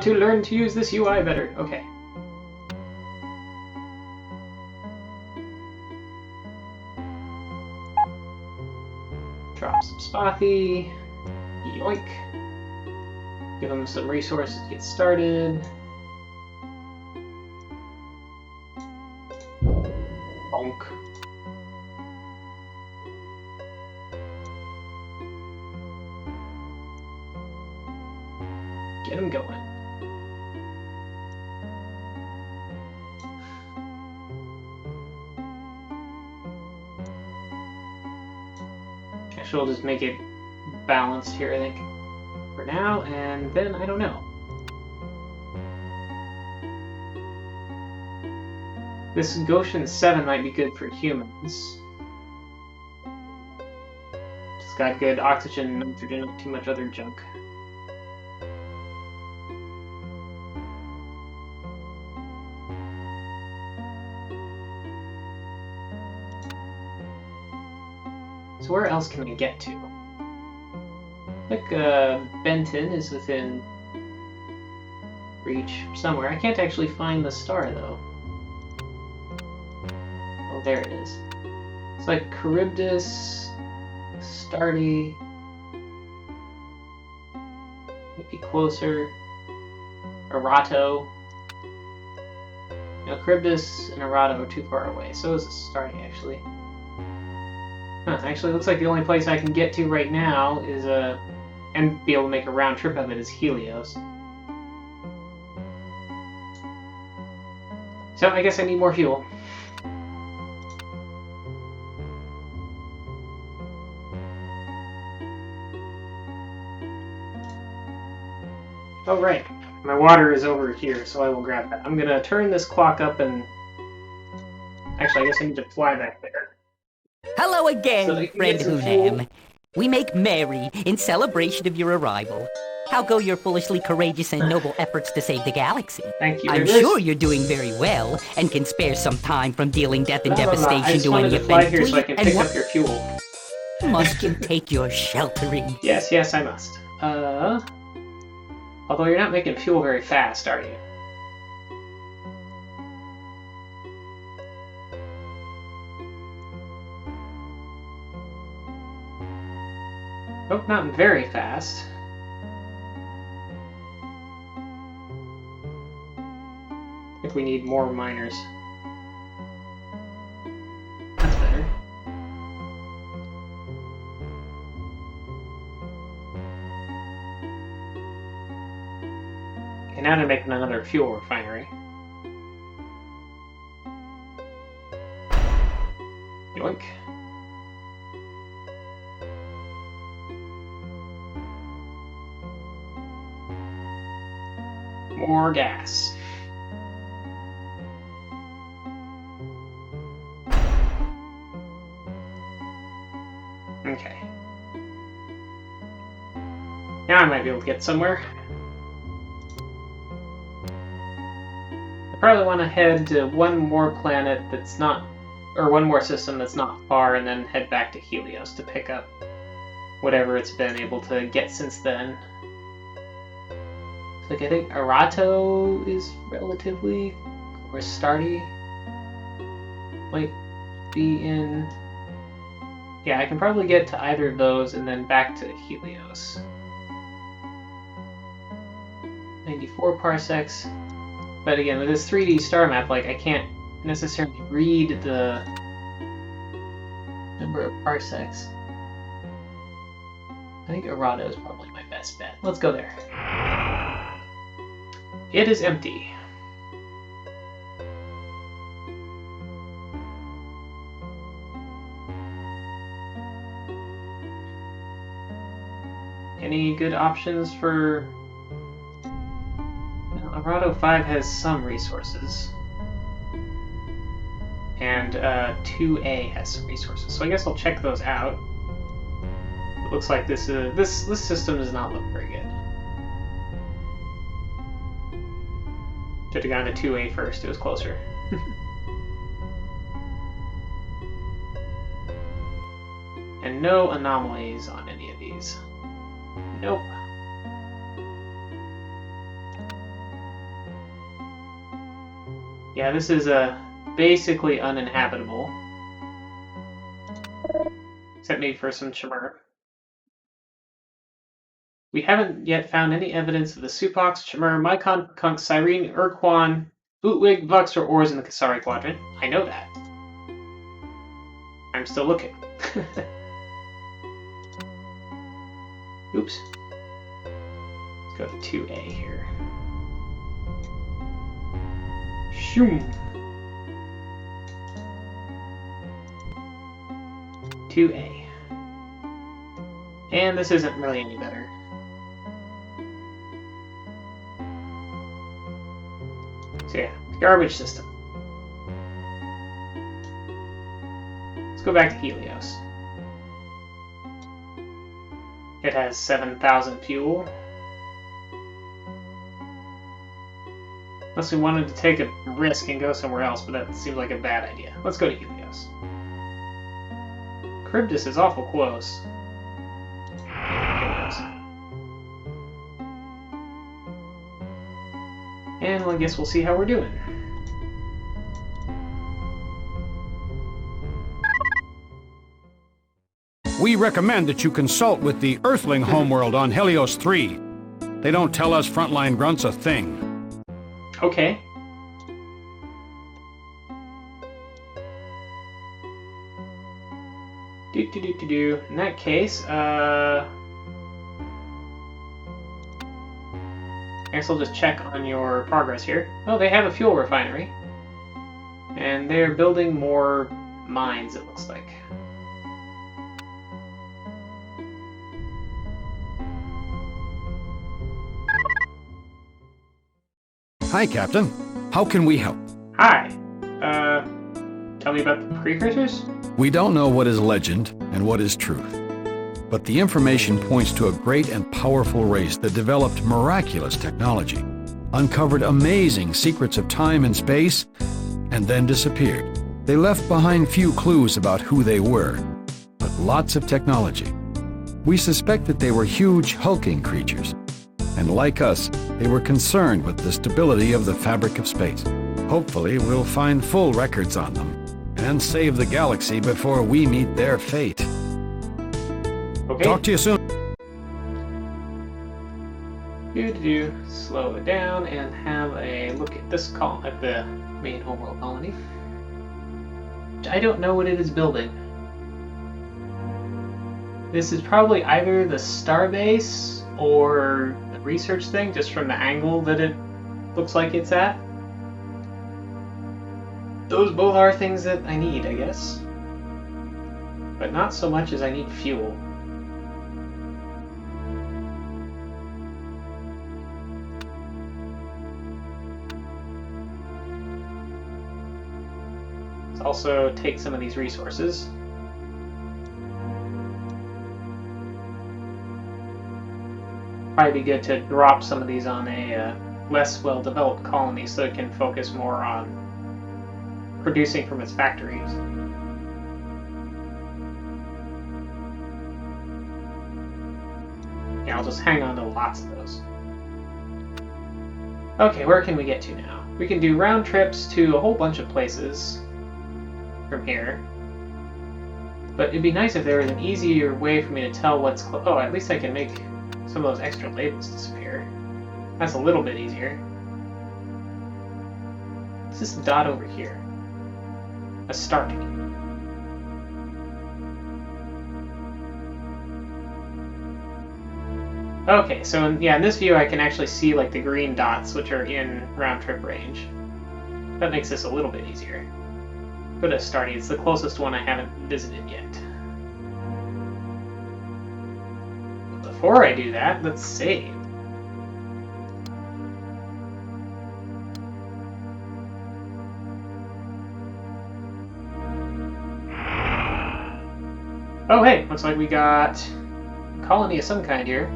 to learn to use this UI better. Okay. Drop some Spathi. Yoink. Give them some resources to get started. Bonk. Get them going. Actually, we'll just make it balanced here, I think, for now, and then I don't know. This Goshen 7 might be good for humans. It's got good oxygen, nitrogen, not too much other junk. So where else can we get to? I think Benton is within reach somewhere. I can't actually find the star though. Oh, there it is. It's like Charybdis, Stardy. Maybe closer. Arato. No, Charybdis and Arato are too far away. So is Stardy actually. Huh, actually, looks like the only place I can get to right now is and be able to make a round trip of it is Helios. So I guess I need more fuel. Oh right, my water is over here, so I will grab that. I'm gonna turn this clock up and actually I guess I need to fly back there. Hello again, So friend Hunam. We make merry in celebration of your arrival. How go your foolishly courageous and noble efforts to save the galaxy? Thank you. I'm sure you're doing very well and can spare some time from dealing death and I devastation just to wanted any to fly offense. here so I can pick up your fuel. Must you take your sheltering? Yes, yes, I must. Although you're not making fuel very fast, are you? Oh, not very fast. I think we need more miners. That's better. Okay, now they're making another fuel refinery. Yoink. More gas. Okay. Now I might be able to get somewhere. I probably want to head to one more planet that's not, or one more system that's not far, and then head back to Helios to pick up whatever it's been able to get since then. Like, I think Arato is relatively, or Stardy might be in. Yeah, I can probably get to either of those and then back to Helios. 94 parsecs. But again, with this 3D star map, like, I can't necessarily read the number of parsecs. I think Arato is probably my best bet. Let's go there. It is empty. Any good options for... No, Arato 5 has some resources. And 2A has some resources. So I guess I'll check those out. It looks like this system does not look very good. Should have gone to 2A first, it was closer. And no anomalies on any of these. Nope. Yeah, this is basically uninhabitable. Except maybe for some Chimera. We haven't yet found any evidence of the Supox, Chimera, Mycon, Kunk, Cyrene, Urquan, Bootwig, Vux, or ores in the Kasari Quadrant. I know that. I'm still looking. Oops. Let's go to 2A here. Shoom. 2A. And this isn't really any better. So yeah, garbage system. Let's go back to Helios. It has 7,000 fuel. Unless we wanted to take a risk and go somewhere else, but that seems like a bad idea. Let's go to Helios. Charybdis is awful close. And I guess we'll see how we're doing. We recommend that you consult with the Earthling homeworld on Helios 3. They don't tell us frontline grunts a thing. Okay. In that case, I guess I'll just check on your progress here. Oh, they have a fuel refinery. And they're building more mines, it looks like. Hi, Captain. How can we help? Hi. Tell me about the precursors? We don't know what is legend and what is truth. But the information points to a great and powerful race that developed miraculous technology, uncovered amazing secrets of time and space, and then disappeared. They left behind few clues about who they were, but lots of technology. We suspect that they were huge, hulking creatures. And like us, they were concerned with the stability of the fabric of space. Hopefully, we'll find full records on them and save the galaxy before we meet their fate. Okay. Talk to you soon. Slow it down and have a look at this at the main homeworld colony. I don't know what it is building. This is probably either the starbase or the research thing, just from the angle that it looks like it's at. Those both are things that I need, I guess. But not so much as I need fuel. Let's also take some of these resources. Probably be good to drop some of these on a less well-developed colony so it can focus more on producing from its factories. Yeah, I'll just hang on to lots of those. Okay, where can we get to now? We can do round trips to a whole bunch of places from here. But it'd be nice if there was an easier way for me to tell what's close. Oh, at least I can make some of those extra labels disappear. That's a little bit easier. What's this dot over here? A start. Okay, so in this view I can actually see like the green dots which are in round trip range. That makes this a little bit easier. Go to Starty, it's the closest one I haven't visited yet. But before I do that, let's save. Oh hey, looks like we got a colony of some kind here.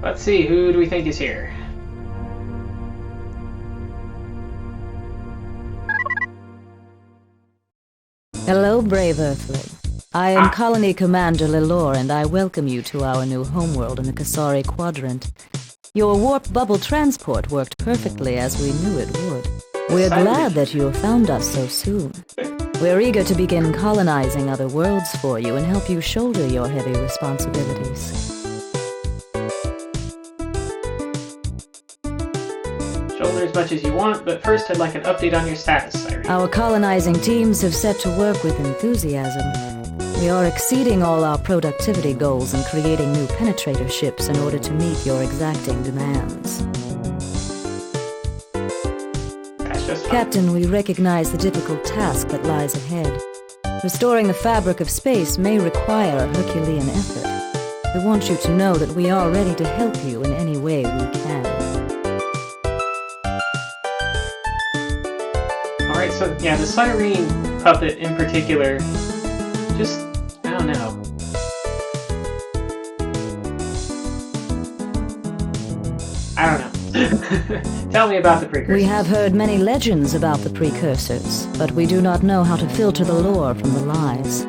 Let's see, who do we think is here? Hello, brave Earthling. I am Colony Commander Lelore, and I welcome you to our new homeworld in the Kasari Quadrant. Your warp bubble transport worked perfectly as we knew it would. We're glad that you have found us so soon. We're eager to begin colonizing other worlds for you and help you shoulder your heavy responsibilities. Shoulder as much as you want, but first I'd like an update on your status, Cyrene. Our colonizing teams have set to work with enthusiasm. We are exceeding all our productivity goals and creating new penetrator ships in order to meet your exacting demands. That's just fine. Captain, we recognize the difficult task that lies ahead. Restoring the fabric of space may require a Herculean effort. We want you to know that we are ready to help you in any way we can. Alright, so yeah, the Cyrene puppet in particular, just, I don't know. I don't know. Tell me about the precursors. We have heard many legends about the precursors, but we do not know how to filter the lore from the lies.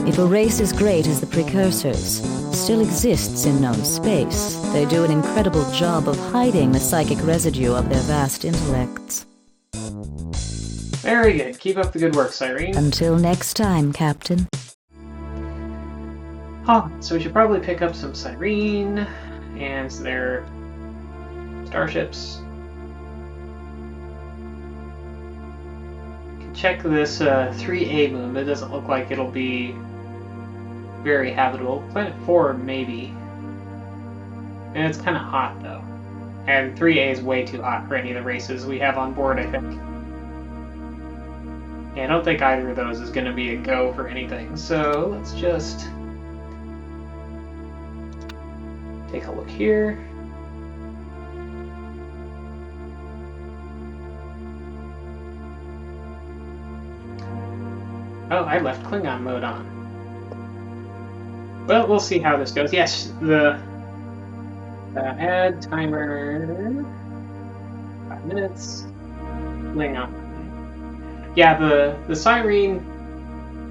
If a race as great as the precursors still exists in known space, they do an incredible job of hiding the psychic residue of their vast intellects. Very good. Keep up the good work, Cyrene. Until next time, Captain. Oh, so we should probably pick up some Cyrene and their starships. Can check this 3A moon, but it doesn't look like it'll be very habitable. Planet 4, maybe. And it's kind of hot, though. And 3A is way too hot for any of the races we have on board, I think. Yeah, I don't think either of those is going to be a go for anything, so let's just take a look here. Oh, I left Klingon mode on. Well, we'll see how this goes. Yes, the add timer 5 minutes. Klingon. Yeah, the Cyrene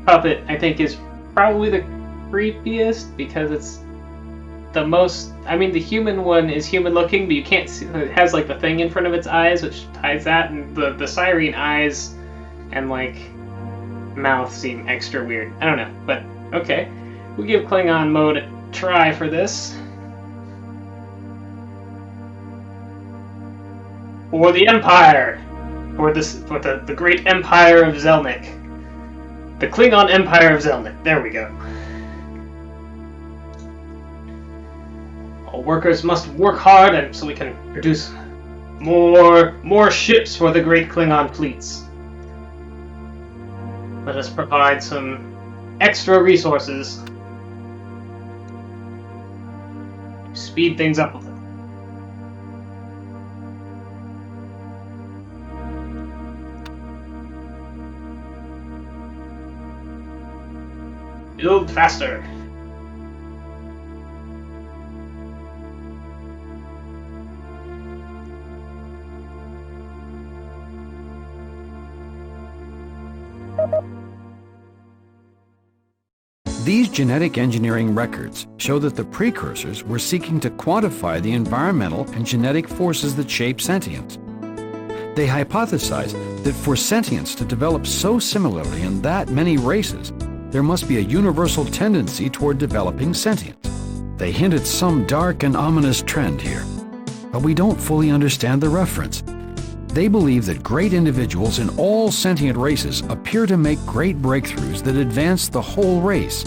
puppet, I think, is probably the creepiest because it's the most... I mean, the human one is human-looking, but you can't see... It has, like, the thing in front of its eyes, which hides that, and the Cyrene eyes and, like, mouth seem extra weird. I don't know, but okay. We'll give Klingon mode a try for this. For the Empire! For the great Empire of Zelnik. The Klingon Empire of Zelnik. There we go. All workers must work hard and so we can produce more ships for the great Klingon fleets. Let us provide some extra resources to speed things up a little. Build faster. These genetic engineering records show that the precursors were seeking to quantify the environmental and genetic forces that shape sentience. They hypothesized that for sentience to develop so similarly in that many races, there must be a universal tendency toward developing sentience. They hint at some dark and ominous trend here, but we don't fully understand the reference. They believe that great individuals in all sentient races appear to make great breakthroughs that advance the whole race.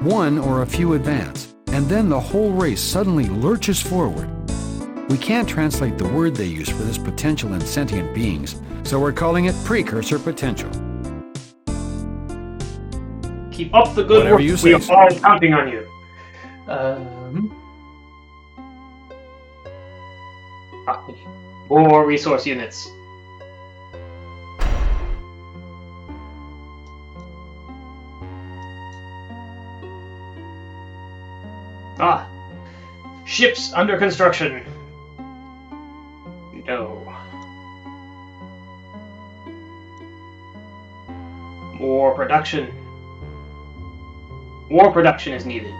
One or a few advance, and then the whole race suddenly lurches forward. We can't translate the word they use for this potential in sentient beings, so we're calling it precursor potential. Keep up the good Whatever work. you We say, are all counting on you. More resource units. Ships under construction. No. More production. More production is needed.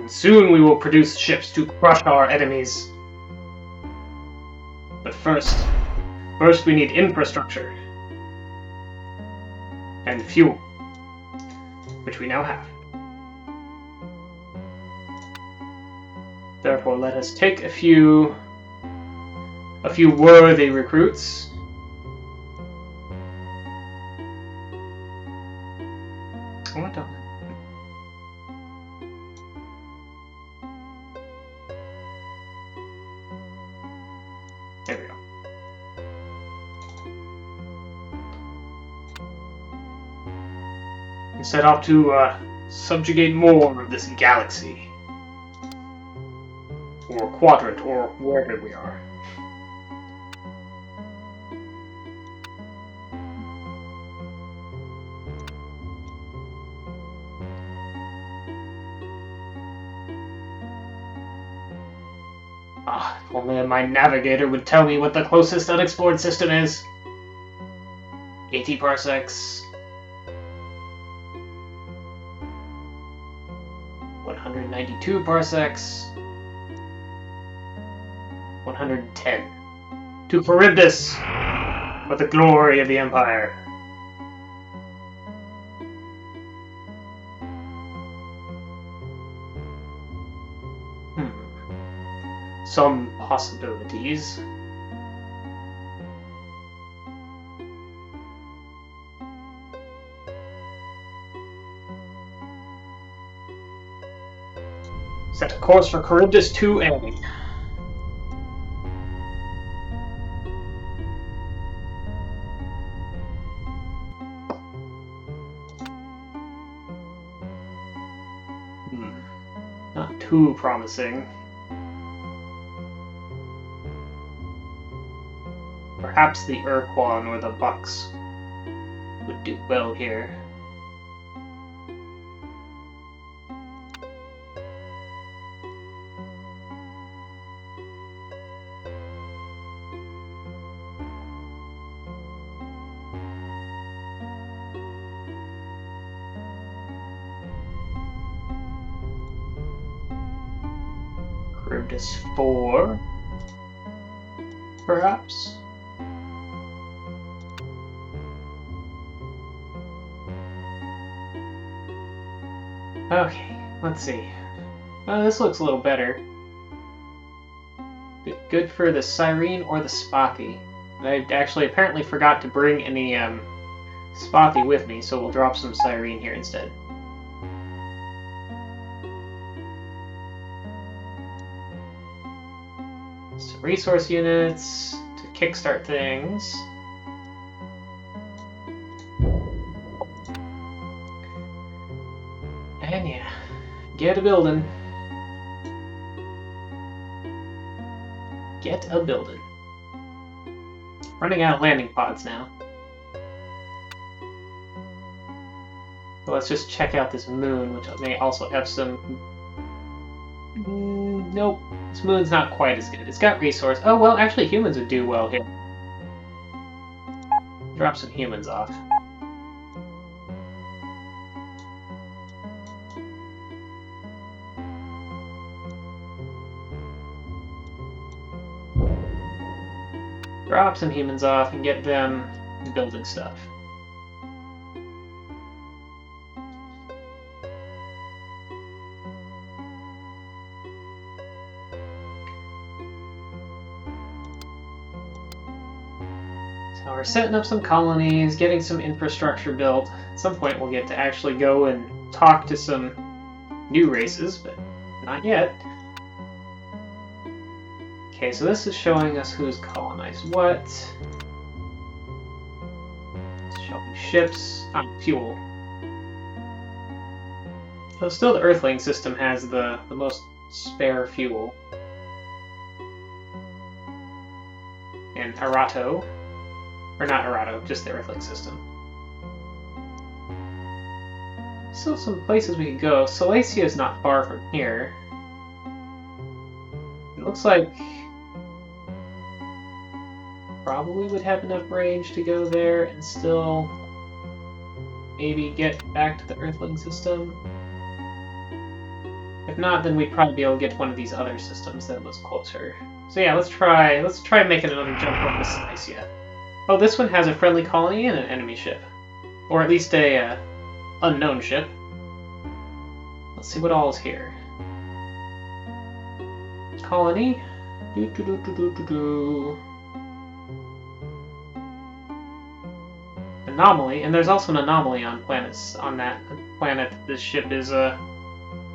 Soon we will produce ships to crush our enemies. But first we need infrastructure. And fuel. Which we now have. Therefore, let us take a few worthy recruits. What the? There we go. And set off to subjugate more of this galaxy. Or quadrant, or wherever we are. Ah, if only my navigator would tell me what the closest unexplored system is. 80 parsecs. 192 parsecs. 110. To Charybdis, for the glory of the Empire. Some possibilities. Set a course for Charybdis 2A. Not too promising. Perhaps the Urquan or the Bucks would do well here. Charybdis 4, perhaps? Okay, let's see. Oh, this looks a little better. Good for the Cyrene or the Spathi. I actually apparently forgot to bring any Spathi with me, so we'll drop some Cyrene here instead. Some resource units to kickstart things. And yeah, get a building. Get a building. Running out of landing pods now. So let's just check out this moon, which may also have some... Nope, this moon's not quite as good. It's got resource. Oh, well, actually humans would do well here. Drop some humans off. Drop some humans off and get them building stuff. So we're setting up some colonies, getting some infrastructure built. At some point we'll get to actually go and talk to some new races, but not yet. Okay, so this is showing us who's colonized what. It's showing ships, fuel. So still the Earthling system has the most spare fuel. And Arato. Or not Erato, just the Earthlink system. Still some places we could go. Salacia is not far from here. It looks like probably would have enough range to go there and still maybe get back to the Earthling system. If not, then we'd probably be able to get to one of these other systems that was closer. So yeah, let's try making another jump over to Salacia. Oh, this one has a friendly colony and an enemy ship. Or at least a unknown ship. Let's see what all is here. Colony. Anomaly, and there's also an anomaly on planets on that planet this ship is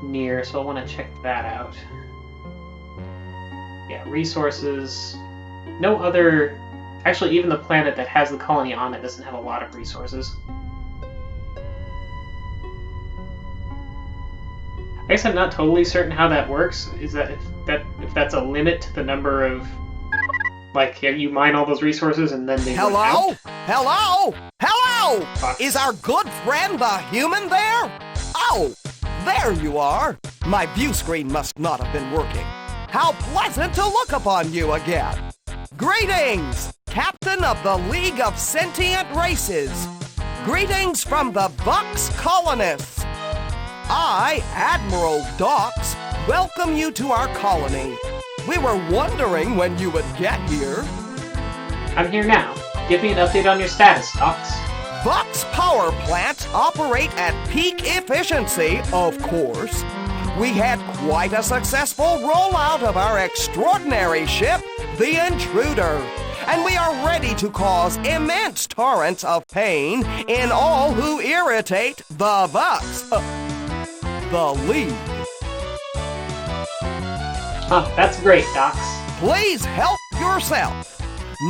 near, so I want to check that out. Yeah, resources. No other. Actually, even the planet that has the colony on it doesn't have a lot of resources. I guess I'm not totally certain how that works. Is that if that's a limit to the number of, like, you mine all those resources and then they run out? Hello? Hello? Fuck. Is our good friend the human there? Oh, there you are. My view screen must not have been working. How pleasant to look upon you again. Greetings, Captain of the League of Sentient Races. Greetings from the Vux colonists. I, Admiral Dox, welcome you to our colony. We were wondering when you would get here. I'm here now. Give me an update on your status, Dox. Vux power plants operate at peak efficiency, of course. We had quite a successful rollout of our extraordinary ship, the Intruder, and we are ready to cause immense torrents of pain in all who irritate the Vux. The League. Huh, that's great, Dox. Please help yourself.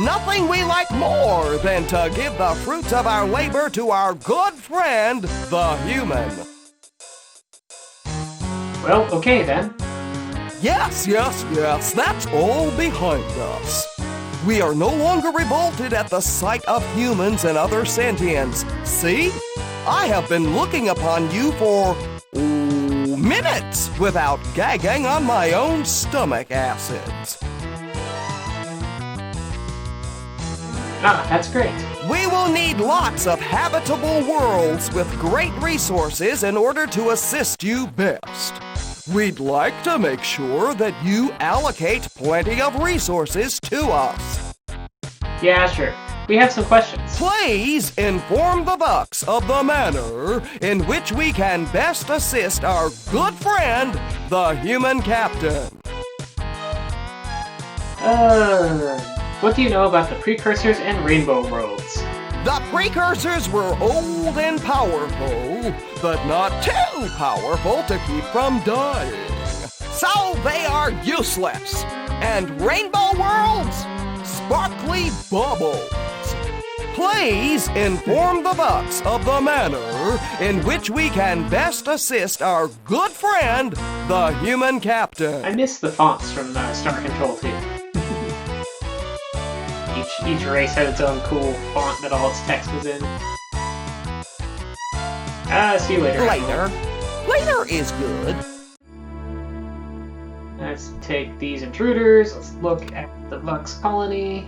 Nothing we like more than to give the fruits of our labor to our good friend, the human. Well, okay then. Yes, that's all behind us. We are no longer revolted at the sight of humans and other sentients. See? I have been looking upon you for minutes without gagging on my own stomach acids. Ah, that's great. We will need lots of habitable worlds with great resources in order to assist you best. We'd like to make sure that you allocate plenty of resources to us. Yeah, sure. We have some questions. Please inform the Vux of the manner in which we can best assist our good friend, the human captain. What do you know about the precursors and rainbow worlds? The precursors were old and powerful, but not too powerful to keep from dying. So they are useless. And rainbow worlds? Sparkly bubbles. Please inform the Vux of the manner in which we can best assist our good friend, the human captain. I miss the fonts from Star Control 2. Each race had its own cool font that all its text was in. See you later. Later is good. Let's take these intruders. Let's look at the Vux colony.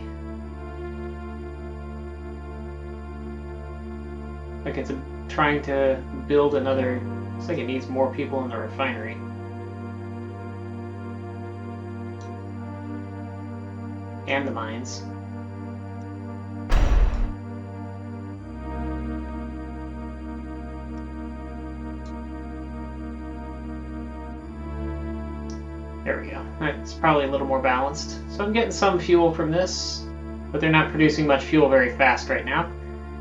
Like it's trying to build another. Looks like it needs more people in the refinery. And the mines. There we go. It's probably a little more balanced. So I'm getting some fuel from this, but they're not producing much fuel very fast right now.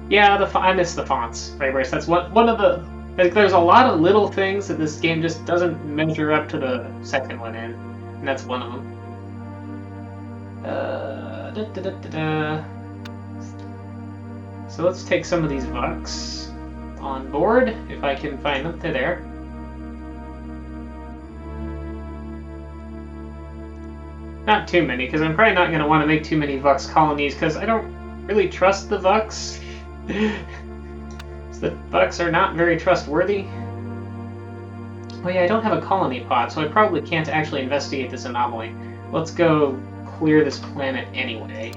Yeah, I miss the fonts, right, Bryce? That's one of the... Like, there's a lot of little things that this game just doesn't measure up to the second one in, and that's one of them. So let's take some of these Vux on board, if I can find them. They're there. Not too many, because I'm probably not going to want to make too many Vux colonies, because I don't really trust the Vux. The Vux are not very trustworthy. Oh yeah, I don't have a colony pod, so I probably can't actually investigate this anomaly. Let's go clear this planet anyway.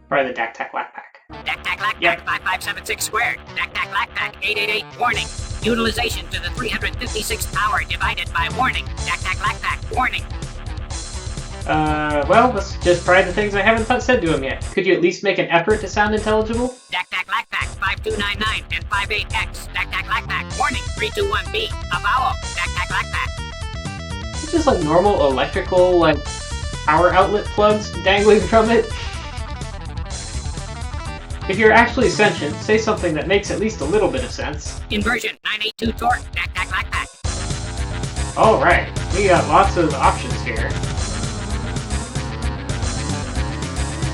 Probably the Dak-Tak-Lak-Pack. Dak-Tak-Lak-Pack Yep. 5576 squared. Dak-Tak-Lak-Pack 888 warning. Utilization to the 356th power divided by warning. Dak-Tak-Lak-Pack warning. Well, let's just try the things I haven't said to him yet. Could you at least make an effort to sound intelligible? Dak-Tak-Lak-Pack 5299 and 58X. Dak-Tak-Lak-Pack warning. 321B. Avowal. Dak-Tak-Lak-Pack. It's just like normal electrical, like, power outlet plugs dangling from it. If you're actually sentient, say something that makes at least a little bit of sense. Inversion 982 torque. Dak-Tak-Lak-Pack. Alright, we got lots of options here.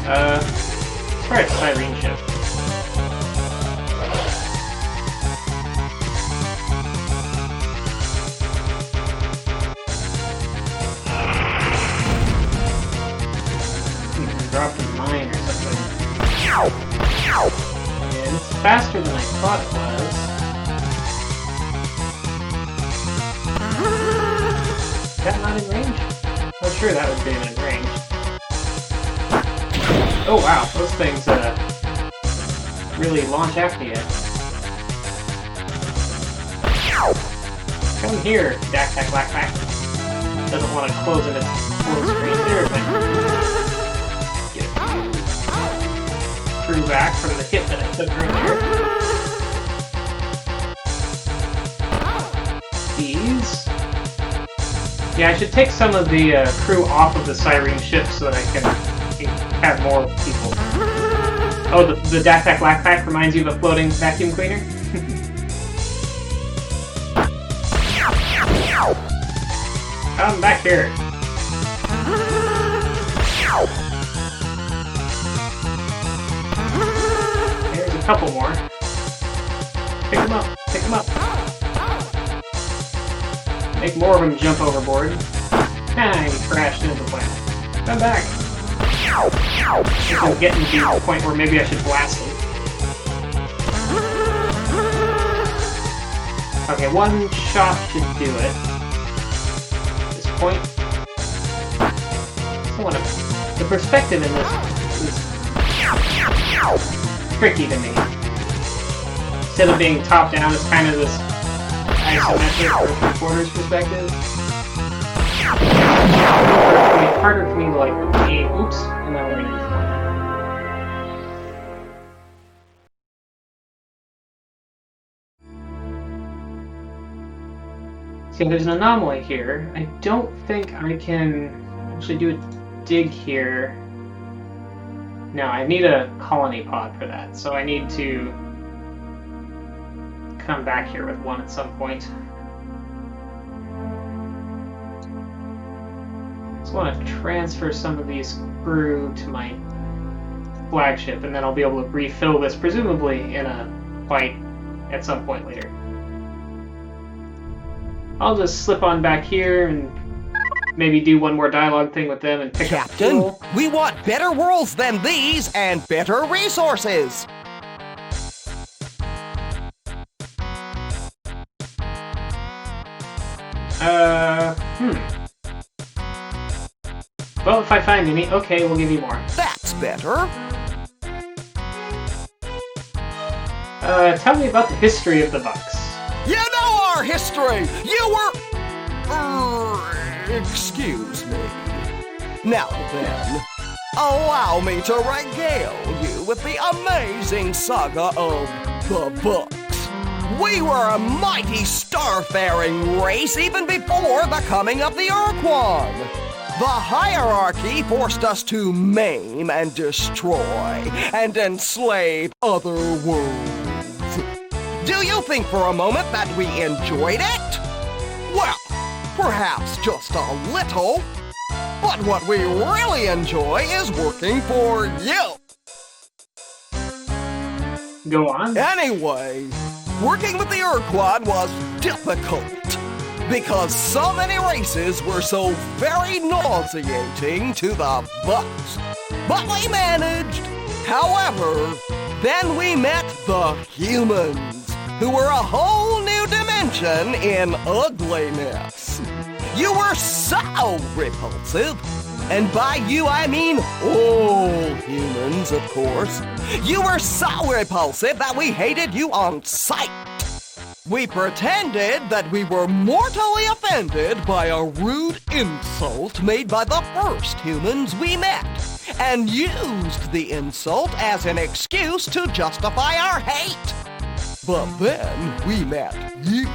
Let's try a Cyrene ship. Dropped a mine or something. And it's faster than I thought it was. Is that not in range? Oh, sure, that would be in range. Oh wow, those things really launch after you. Come here, Dak-Tak-Lak-Pack. Doesn't want to close in its full screen there, but get through back from the hit that I took earlier. These. Yeah, I should take some of the crew off of the Cyrene ship so that I can have more people. Oh, the Dak-Tak-Lak-Pack reminds you of a floating vacuum cleaner? Come back here. There's a couple more. Pick them up, pick them up. Make more of them jump overboard. Ah, he crashed into the planet. Come back. I'm getting to the point where maybe I should blast him. Okay, one shot should do it. At this point. The perspective in this is tricky to me. Instead of being top down, it's kind of this isometric or three-quarters perspective. It's harder for me to like aim, oops, and then we're gonna use it. See, there's an anomaly here. I don't think I can actually do a dig here. No, I need a colony pod for that, so I need to come back here with one at some point. I want to transfer some of these crew to my flagship, and then I'll be able to refill this, presumably in a fight at some point later. I'll just slip on back here and maybe do one more dialogue thing with them and pick up Captain, fuel. we want better worlds than these and better resources. Well, if I find any, okay, we'll give you more. That's better. Tell me about the history of the Vux. You know our history! You were... excuse me. Now then, allow me to regale you with the amazing saga of the Vux. We were a mighty starfaring race even before the coming of the Urquan. The hierarchy forced us to maim and destroy and enslave other worlds. Do you think for a moment that we enjoyed it? Well, perhaps just a little. But what we really enjoy is working for you. Go on. Anyway, working with the Urquan was difficult. because so many races were so very nauseating to the Bucks. But we managed. However, then we met the humans, who were a whole new dimension in ugliness. You were so repulsive. And by you, I mean all humans, of course. You were so repulsive that we hated you on sight. We pretended that we were mortally offended by a rude insult made by the first humans we met, and used the insult as an excuse to justify our hate. But then we met you.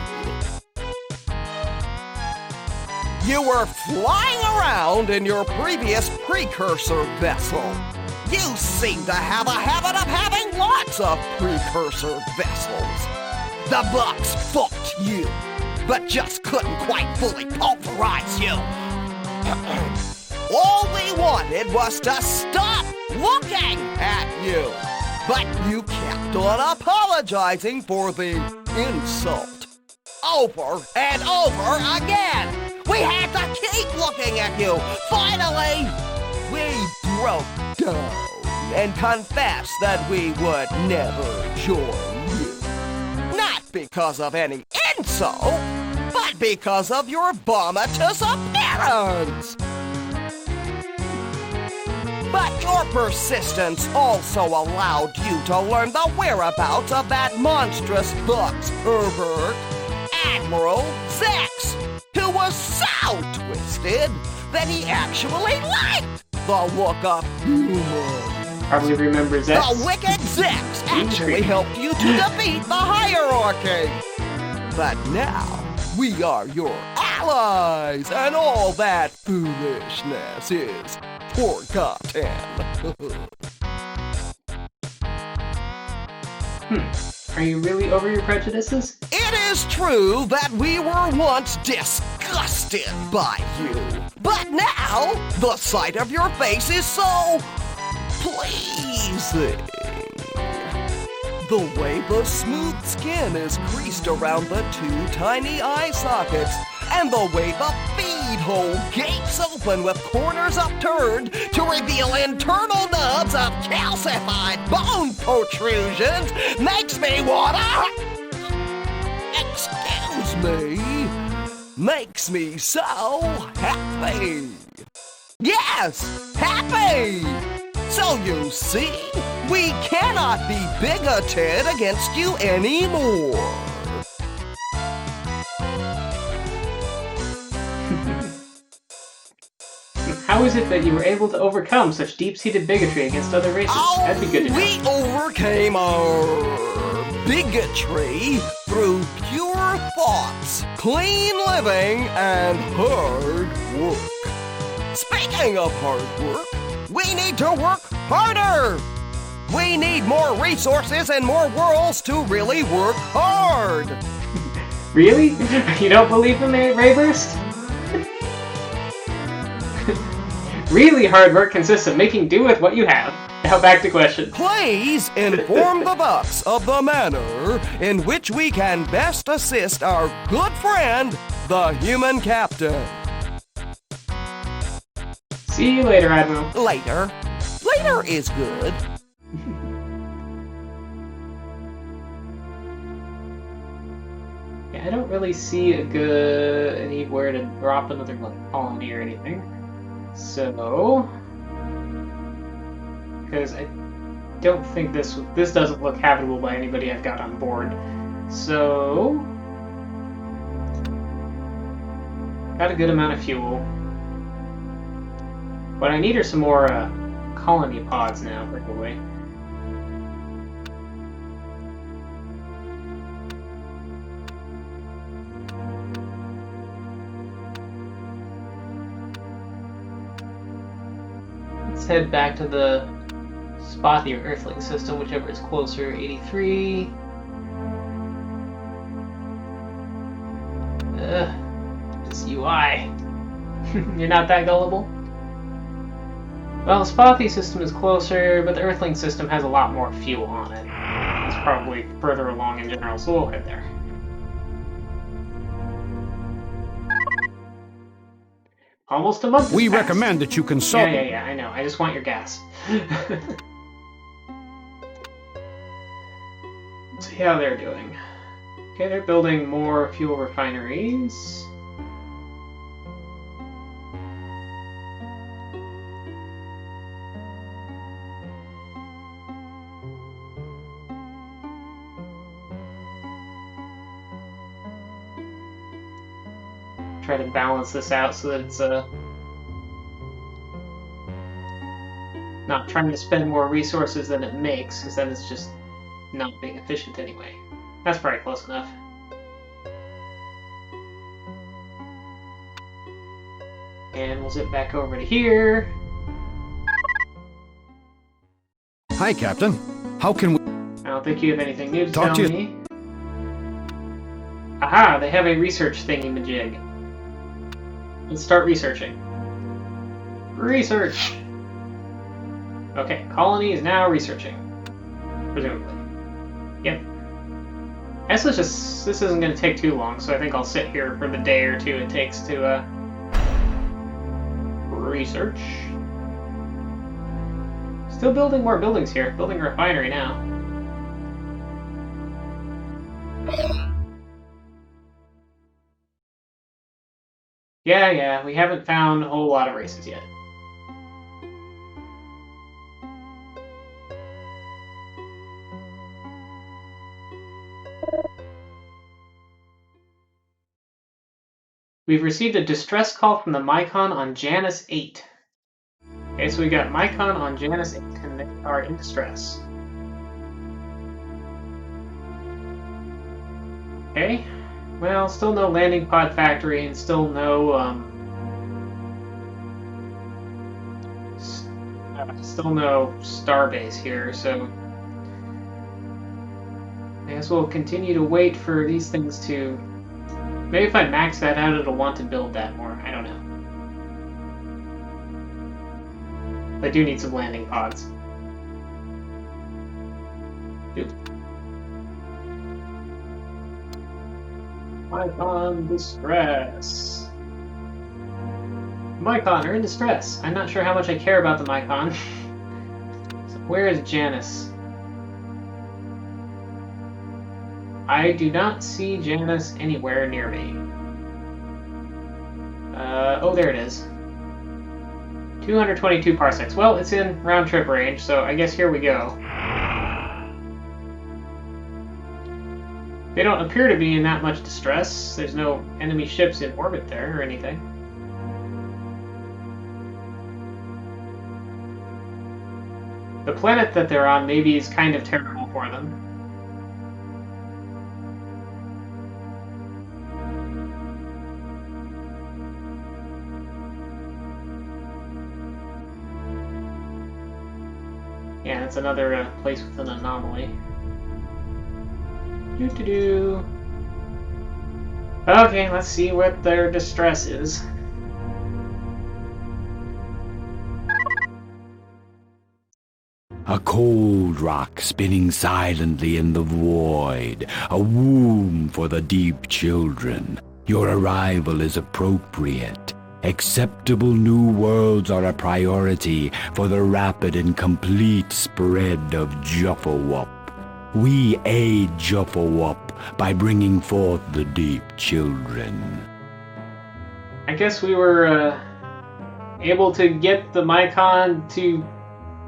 You were flying around in your previous precursor vessel. You seem to have a habit of having lots of precursor vessels. The Bucks fought you, but just couldn't quite fully pulverize you. All we wanted was to stop looking at you, but you kept on apologizing for the insult. Over and over again. We had to keep looking at you. Finally, we broke down and confessed that we would never join you. Not because of any insult, but because of your vomitous appearance. But your persistence also allowed you to learn the whereabouts of that monstrous Bucks pervert, Admiral Zex, who was so twisted that he actually liked the look of humor. Probably remembers that. The wicked Zex actually helped you to defeat the hierarchy. But now, we are your allies, and all that foolishness is forgotten. Are you really over your prejudices? It is true that we were once disgusted by you, but now the sight of your face is so pleasing. The way the smooth skin is creased around the two tiny eye sockets, and the way the feed hole gapes open with corners upturned to reveal internal nubs of calcified bone protrusions makes me wanna... Excuse me. Makes me so happy. Yes, happy. So you see, we cannot be bigoted against you anymore. How is it that you were able to overcome such deep-seated bigotry against other races? That'd be good to know. We overcame our bigotry through pure thoughts, clean living, and hard work. Speaking of hard work, we need to work harder. We need more resources and more worlds to really work hard. Really? You don't believe in me, Rayburst? Really hard work consists of making do with what you have. Now back to questions. Please inform the Bucks of the manner in which we can best assist our good friend, the human captain. See you later, Admiral. Later. Later is good. Yeah, I don't really see anywhere to drop another colony or anything. So, because I don't think this doesn't look habitable by anybody I've got on board. So, got a good amount of fuel. What I need are some more colony pods now, by the way. Let's head back to the Spothier Earthling system, whichever is closer. 83. This UI. You're not that gullible? Well, the Spothy system is closer, but the Earthling system has a lot more fuel on it. It's probably further along in general, so we'll head there. almost a month. We has passed. recommend that you consult... Yeah, I know. I just want your gas. Let's see how they're doing. Okay, they're building more fuel refineries. Try to balance this out so that it's not trying to spend more resources than it makes, because then it's just not being efficient anyway. That's probably close enough. And we'll zip back over to here. Hi, Captain. How can we... I don't think you have anything new to Talk tell to you. me. Aha! They have a research thingy-majig. Let's start researching. Research! Okay, colony is now researching. Presumably. Yep. I guess this isn't going to take too long, so I think I'll sit here for the day or two it takes to, research. Still building more buildings here. Building a refinery now. Yeah, we haven't found a whole lot of races yet. We've received a distress call from the Mycon on Janus 8. Okay, so we got Mycon on Janus 8, and they are in distress. Okay, well, still no landing pod factory, and still no, still no starbase here, so I guess we'll continue to wait for these things to... Maybe if I max that out, it'll want to build that more. I don't know. I do need some landing pods. Dude. Mycon distress. Mycon are in distress. I'm not sure how much I care about the Mycon. So where is Janus? I do not see Janus anywhere near me. Oh, there it is. 222 parsecs. Well, it's in round trip range, so I guess here we go. They don't appear to be in that much distress. There's no enemy ships in orbit there or anything. The planet that they're on maybe is kind of terrible for them. Yeah, that's another place with an anomaly. Doo-doo-doo. Okay, let's see what their distress is. A cold rock spinning silently in the void, a womb for the deep children. Your arrival is appropriate. Acceptable new worlds are a priority for the rapid and complete spread of Juffawup. We aid Juffawup by bringing forth the deep children. I guess we were able to get the Mycon to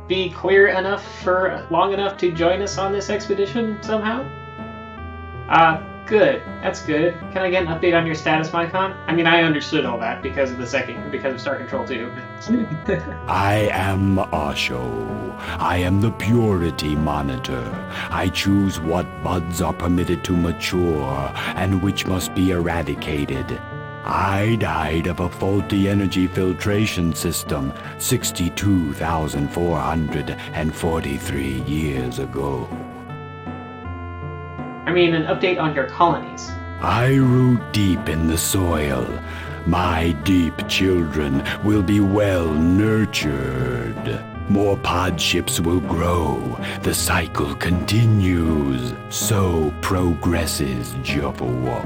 be clear enough for long enough to join us on this expedition somehow? Good. That's good. Can I get an update on your status, Mycon? I mean, I understood all that because of Star Control 2. I am Asho. I am the Purity Monitor. I choose what buds are permitted to mature and which must be eradicated. I died of a faulty energy filtration system 62,443 years ago. I mean, an update on your colonies. I root deep in the soil. My deep children will be well nurtured. More pod ships will grow. The cycle continues. So progresses Juffawup.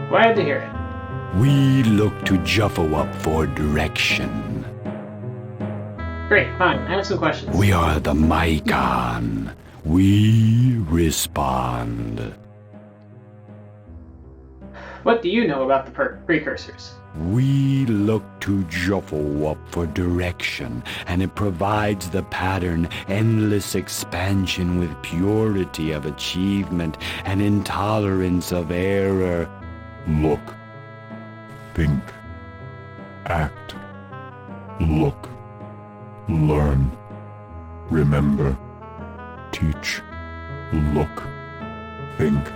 Glad to hear it. We look to Juffawup for direction. Great, fine. I have some questions. We are the Mycon. We respond. What do you know about the precursors? We look to Juffawup for direction, and it provides the pattern endless expansion with purity of achievement and intolerance of error. Look. Think. Act. Look. Learn. Remember. Teach. Look. Think.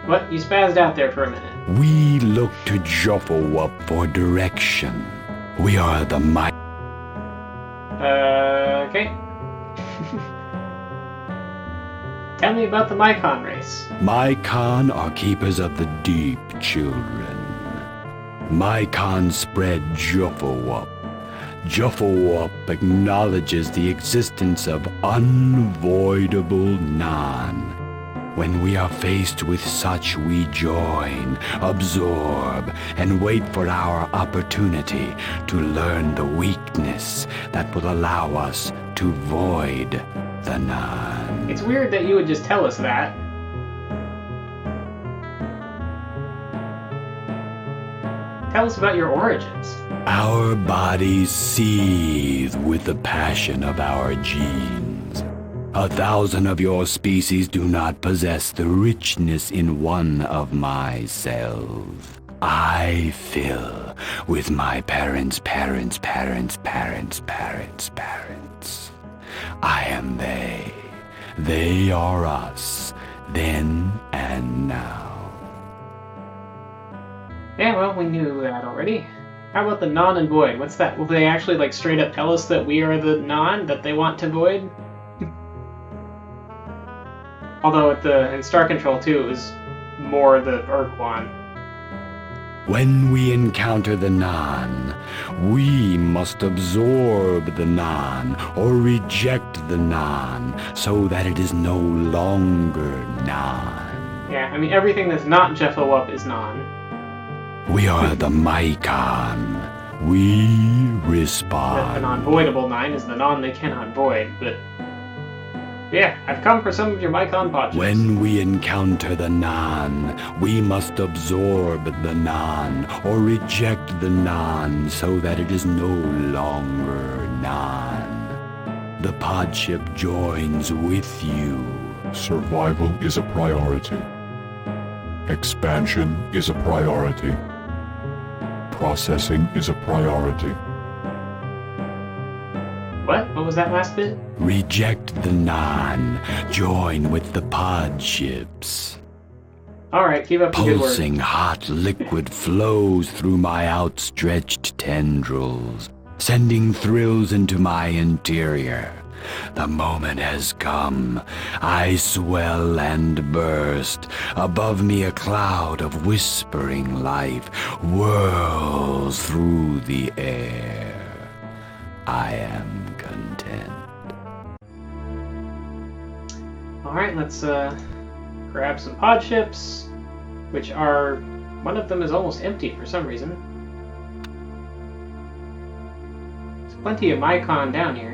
What? You spazzed out there for a minute. We look to Juffawup for direction. We are the Okay. Tell me about the Mycon race. Mycon are keepers of the deep, children. Mycon spread Juffawup. Juffawup acknowledges the existence of unvoidable non. When we are faced with such, we join, absorb, and wait for our opportunity to learn the weakness that will allow us to void the non. It's weird that you would just tell us that. Tell us about your origins. Our bodies seethe with the passion of our genes. 1,000 of your species do not possess the richness in one of my cells. I fill with my parents' parents' parents' parents' parents' parents. I am they. They are us, then and now. Yeah, well, we knew that already. How about the non and void? What's that? Will they actually, like, straight up tell us that we are the non that they want to void? Although in Star Control 2, it was more the Urquan. When we encounter the non, we must absorb the non or reject the non so that it is no longer non. Yeah, I mean, everything that's not Juffawup is non. We are the Mycon. We respond. The non-voidable 9 is the non they cannot void, but... yeah, I've come for some of your Mycon podges. When we encounter the non, we must absorb the non or reject the non so that it is no longer non. The podship joins with you. Survival is a priority. Expansion is a priority. Processing is a priority. What? What was that last bit? Reject the non. Join with the podships. Alright, keep up the good work. Pulsing hot liquid flows through my outstretched tendrils, sending thrills into my interior. The moment has come. I swell and burst. Above me a cloud of whispering life whirls through the air. I am content. Alright, let's grab some podships, which are... one of them is almost empty for some reason. There's plenty of Mycon down here.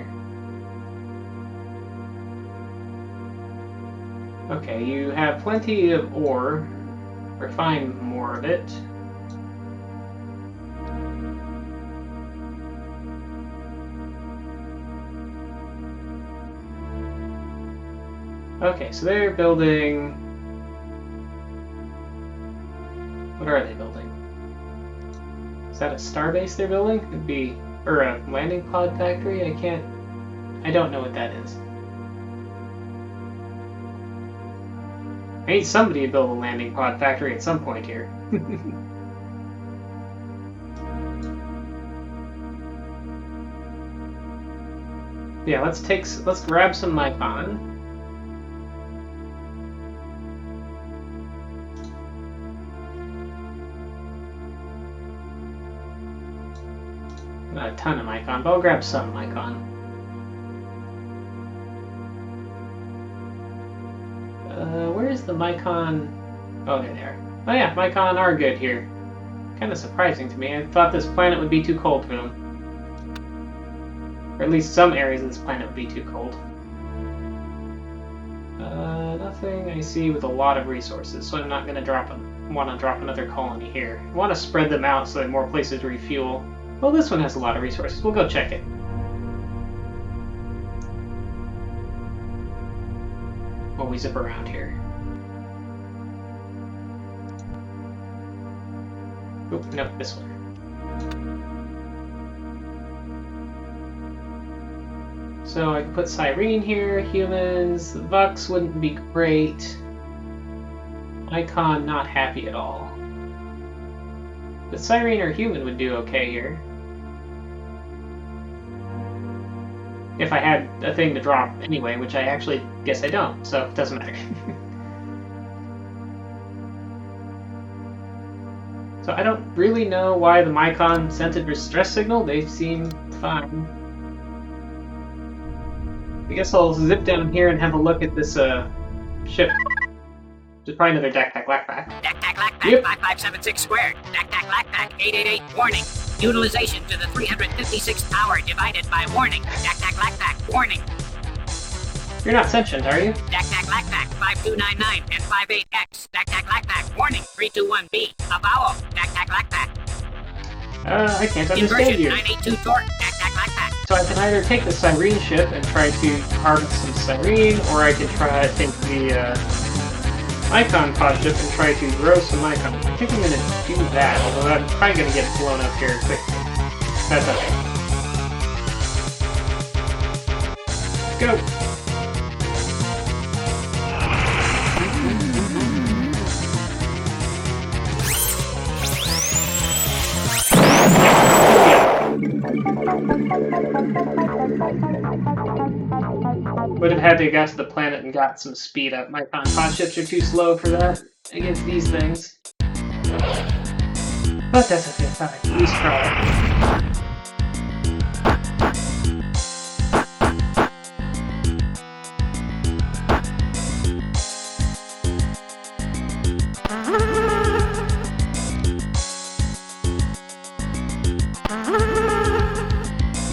Okay, you have plenty of ore. Refine more of it. Okay, so they're building... what are they building? Is that a starbase they're building? It'd be... or a landing pod factory? I don't know what that is. I need somebody to build a landing pod factory at some point here. Yeah, let's grab some Mycon. Not a ton of Mycon, but I'll grab some Mycon. Where is the Mycon? Oh, there they are. Oh yeah, Mycon are good here. Kind of surprising to me. I thought this planet would be too cold for them. Or at least some areas of this planet would be too cold. Nothing I see with a lot of resources, so I'm not going to want to drop another colony here. I want to spread them out so that more places refuel. Well, this one has a lot of resources. We'll go check it. While we zip around here. Oop, no, this one. So I can put Cyrene here, humans, the Vux wouldn't be great. Icon not happy at all. But Cyrene or human would do okay here. If I had a thing to drop anyway, which I actually guess I don't, so it doesn't matter. So I don't really know why the Mycon sent a distress signal. They seem fine. I guess I'll zip down here and have a look at this ship. There's probably another Dak-Tak Lak-Tak. Dak-Tak Lak-Tak, Yep. 5576 squared. Dak-Tak Lak-Tak, 888, warning. Utilization to the 356th power divided by warning. Dak-Tak Lak-Tak, warning. You're not sentient, are you? Dak-Tak Lak-Tak, 5299 and 58X. Dak-Tak Lak-Tak, warning. 321B, a vowel. Dak-Tak Lak-Tak. I can't understand Inversion, you. 982 torque. Dak-Tak Lak-Tak. So I can either take the Cyrene ship and try to harvest some Cyrene, or I can try to take the Mycon pod ship and try to grow some Mycon. I think I'm going to do that, although I'm probably going to get blown up here quickly. That's okay. Go! Would have had to have got to the planet and got some speed up. My pod ships are too slow for that against these things. But that's okay, fine. At least try.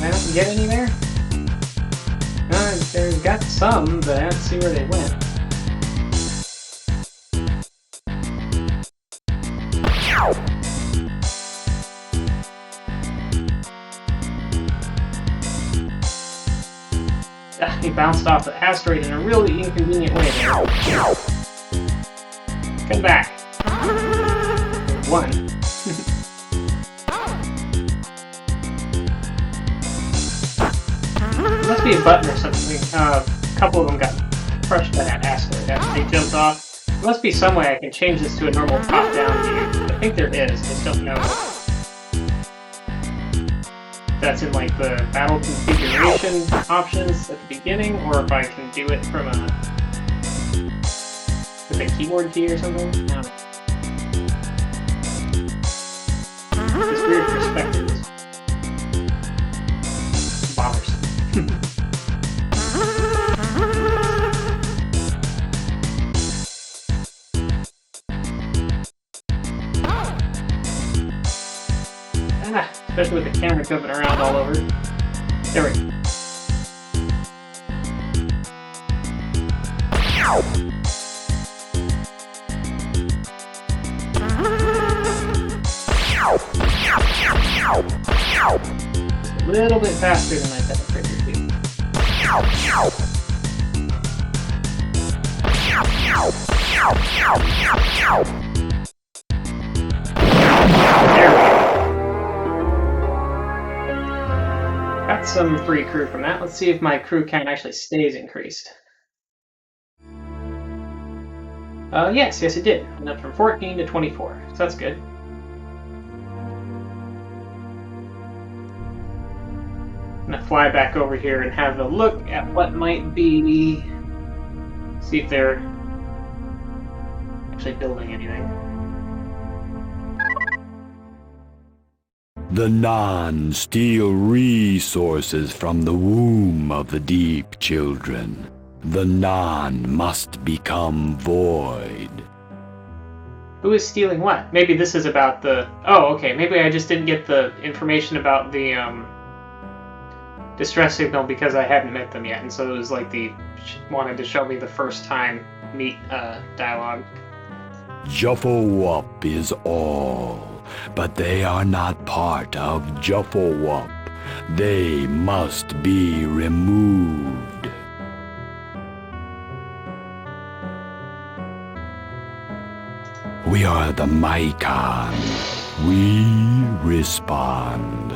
I don't get any there? They've got some, but I don't see where they went. He bounced off the asteroid in a really inconvenient way there. Come back. One. Must be a button or something. A couple of them got crushed by that asteroid after they jumped off. There must be some way I can change this to a normal top-down view. I think there is, I just don't know. That's in like the battle configuration options at the beginning, or if I can do it from with a keyboard key or something. I don't know. This weird perspective is bothersome. Especially with the camera jumping around all over. There we go. Just a little bit faster than I thought it would be. There we go. Got some free crew from that. Let's see if my crew count actually stays increased. Yes, it did. Went up from 14 to 24, so that's good. I'm gonna fly back over here and have a look at what might be. See if they're actually building anything. The Nan steal resources from the womb of the deep children. The Nan must become void. Who is stealing what? Maybe this is about the... Oh, okay. Maybe I just didn't get the information about the distress signal because I hadn't met them yet. And so it was like the... wanted to show me the first time meet dialogue. Jufflewup is all, but they are not part of Jufflewup. They must be removed. We are the Mycon. We respond.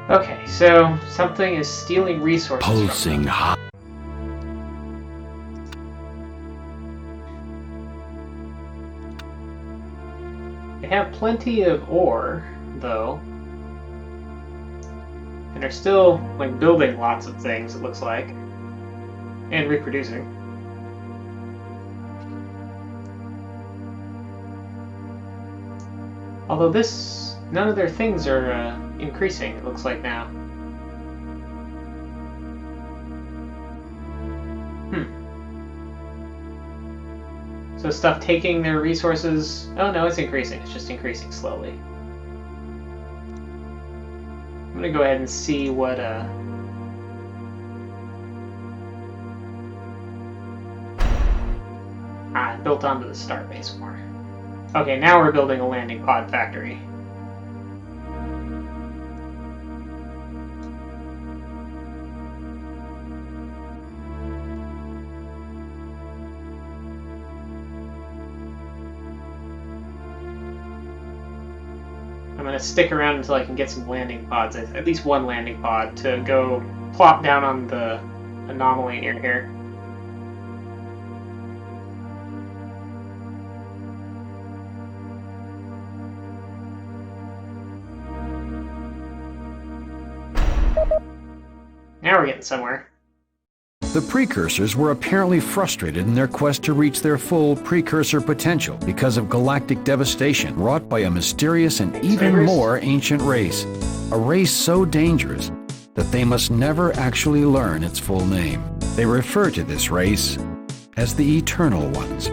Okay, so something is stealing resources. Pulsing hot. They have plenty of ore, though. And are still, like, building lots of things, it looks like. And reproducing. Although none of their things are increasing, it looks like now. So stuff taking their resources... Oh no, it's increasing. It's just increasing slowly. I'm gonna go ahead and see what built onto the starbase more. Okay, now we're building a landing pod factory. I'm gonna stick around until I can get some landing pods, at least one landing pod, to go plop down on the anomaly near here. Now we're getting somewhere. The precursors were apparently frustrated in their quest to reach their full precursor potential because of galactic devastation wrought by a mysterious and even more ancient race. A race so dangerous that they must never actually learn its full name. They refer to this race as the Eternal Ones.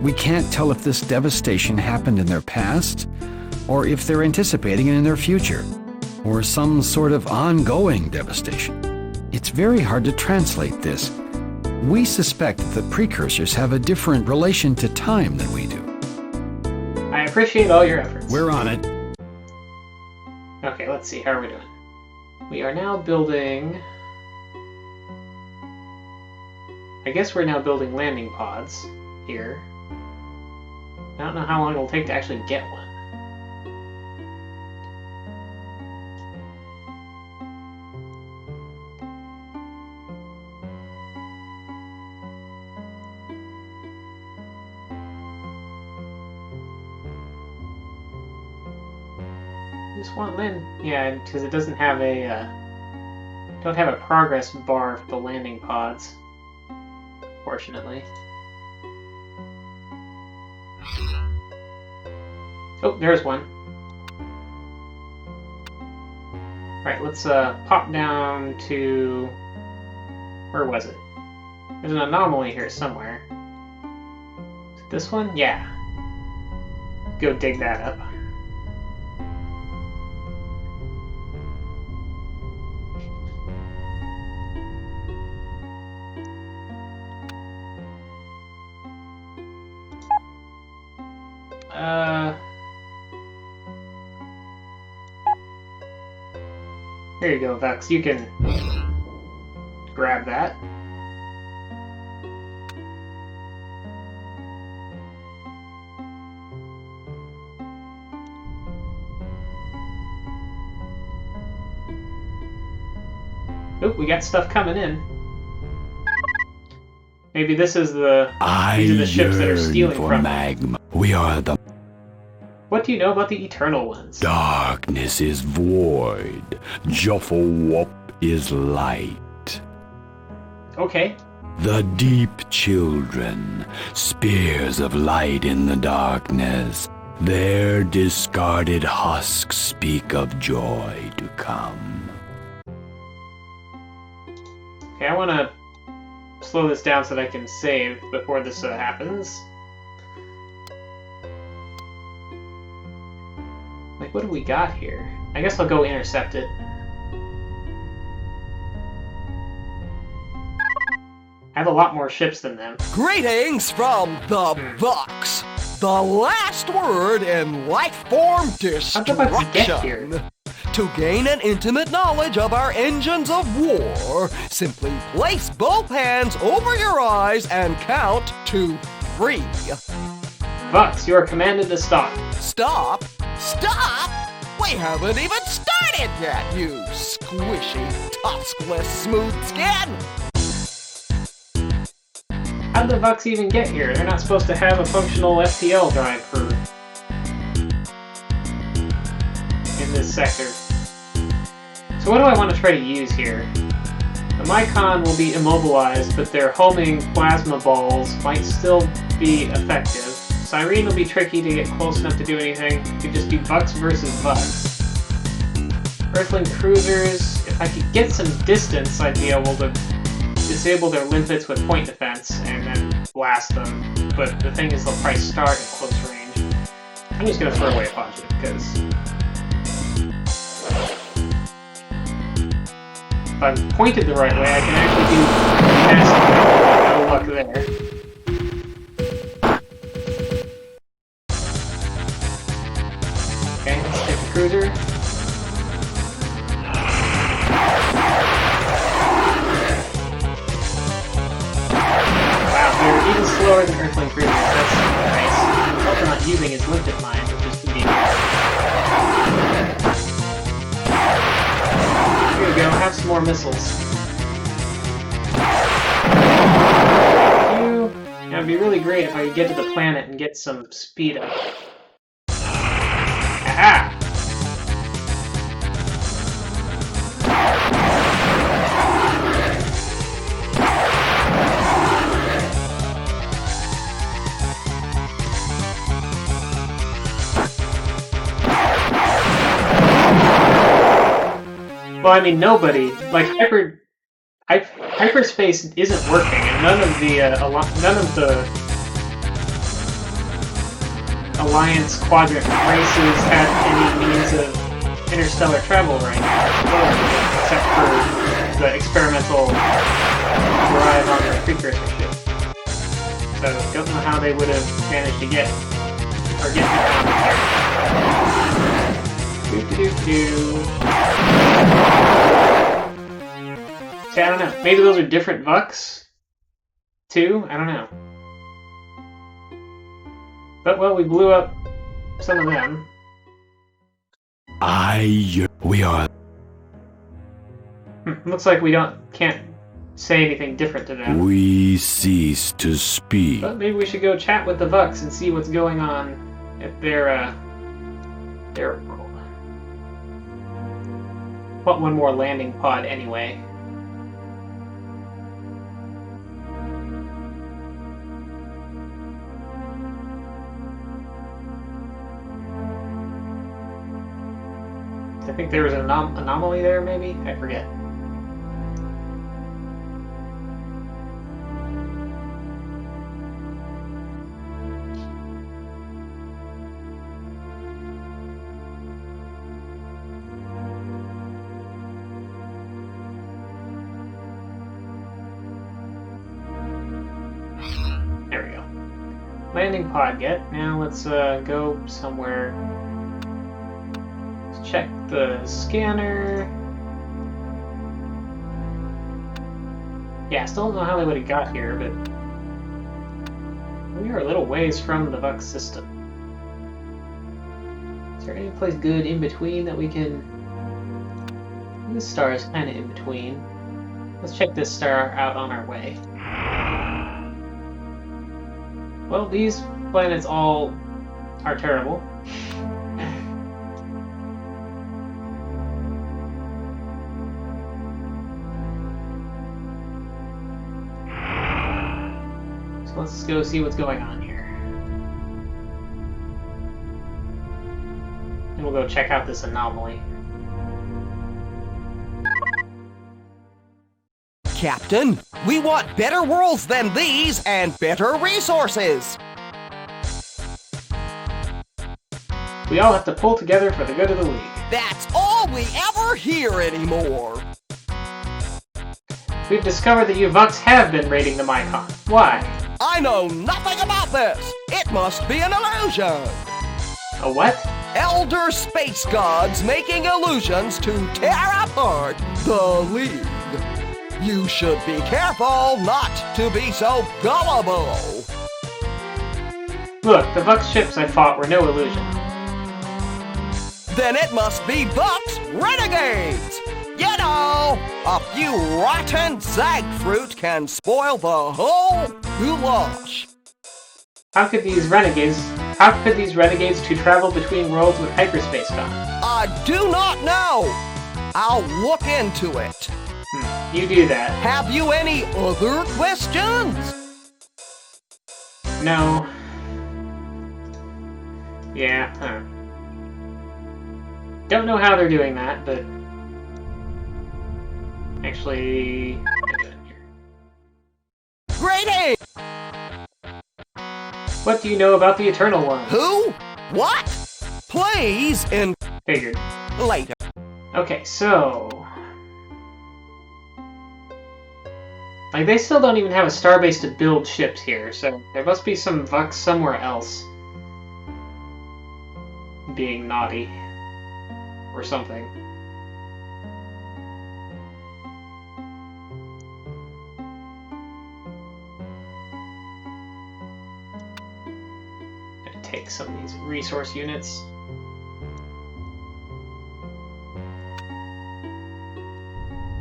We can't tell if this devastation happened in their past, or if they're anticipating it in their future, or some sort of ongoing devastation. It's very hard to translate this. We suspect that the precursors have a different relation to time than we do. I appreciate all your efforts. We're on it. Okay, let's see. How are we doing? We are now building... I guess we're now building landing pods here. I don't know how long it'll take to actually get one. Want land? Yeah, because it doesn't have a don't have a progress bar for the landing pods, fortunately. Oh, there's one. Right, let's pop down to... Where was it? There's an anomaly here somewhere. Is it this one? Yeah. Go dig that up. There you go, Vex. You can grab that. Oh, we got stuff coming in. Maybe this is the... These are the ships that are stealing from magma. We are the... What do you know about the Eternal Ones? Darkness is void. Jufflewup is light. Okay. The deep children, spears of light in the darkness. Their discarded husks speak of joy to come. Okay, I want to slow this down so that I can save before this happens. Like, what do we got here? I guess I'll go intercept it. I have a lot more ships than them. Greetings from the Bucks. The last word in life form How'd the Bucks get here? destruction. To gain an intimate knowledge of our engines of war, simply place both hands over your eyes and count to 3. Bucks, you are commanded to stop. Stop? Stop? We haven't even started yet, you squishy, tuskless smooth skin! How'd the Bucks even get here? They're not supposed to have a functional FTL drive for... in this sector. So what do I want to try to use here? The Mycon will be immobilized, but their homing plasma balls might still be effective. Cyrene will be tricky to get close enough to do anything. It could just be Bucks versus Bucks. Earthling cruisers, if I could get some distance, I'd be able to disable their limpets with point defense and then blast them. But the thing is, they'll probably start at close range. I'm just going to throw away a positive, because if I'm pointed the right way, I can actually do massive. No luck there. Okay, let's take the cruiser. Wow, they're even slower than Earthling cruisers. That's nice. I'm also not using his limpet mine, which is convenient. Here we go, have some more missiles. Yeah, it'd be really great if I could get to the planet and get some speed up. Aha! Well, I mean, nobody. Like, hyperspace isn't working, and none of the Alliance Quadrant races have any means of interstellar travel right now, except for the experimental drive on the precursor ship. So, don't know how they would have managed to get around there. See, I don't know. Maybe those are different Vucks, too? I don't know. But, well, we blew up some of them. We are... Looks like we can't say anything different to them. We cease to speak. But maybe we should go chat with the Vucks and see what's going on at their world. Want one more landing pod anyway. I think there was an anomaly there, maybe? I forget. There we go. Landing pod get. Now let's go somewhere. Let's check the scanner. Yeah, I still don't know how they would have got here, but we are a little ways from the Vux system. Is there any place good in between that we can... This star is kind of in between. Let's check this star out on our way. Well, these planets all are terrible. So let's go see what's going on here. And we'll go check out this anomaly. Captain. We want better worlds than these and better resources. We all have to pull together for the good of the League. That's all we ever hear anymore. We've discovered that you Vux have been raiding the Mycon. Why? I know nothing about this. It must be an illusion. A what? Elder space gods making illusions to tear apart the League. You should be careful not to be so gullible. Look, the Vux ships I fought were no illusion. Then it must be Vux renegades! You know, a few rotten zag fruit can spoil the whole goulash. How could these renegades to travel between worlds with hyperspace gone? I do not know. I'll look into it. You do that. Have you any other questions? No. Yeah, huh. Don't know how they're doing that, but... Actually... Greetings! What do you know about the Eternal One? Who? What? Please, Figured. later. Okay, so... Like, they still don't even have a starbase to build ships here, so there must be some Vux somewhere else. Being naughty. Or something. Gonna take some of these resource units.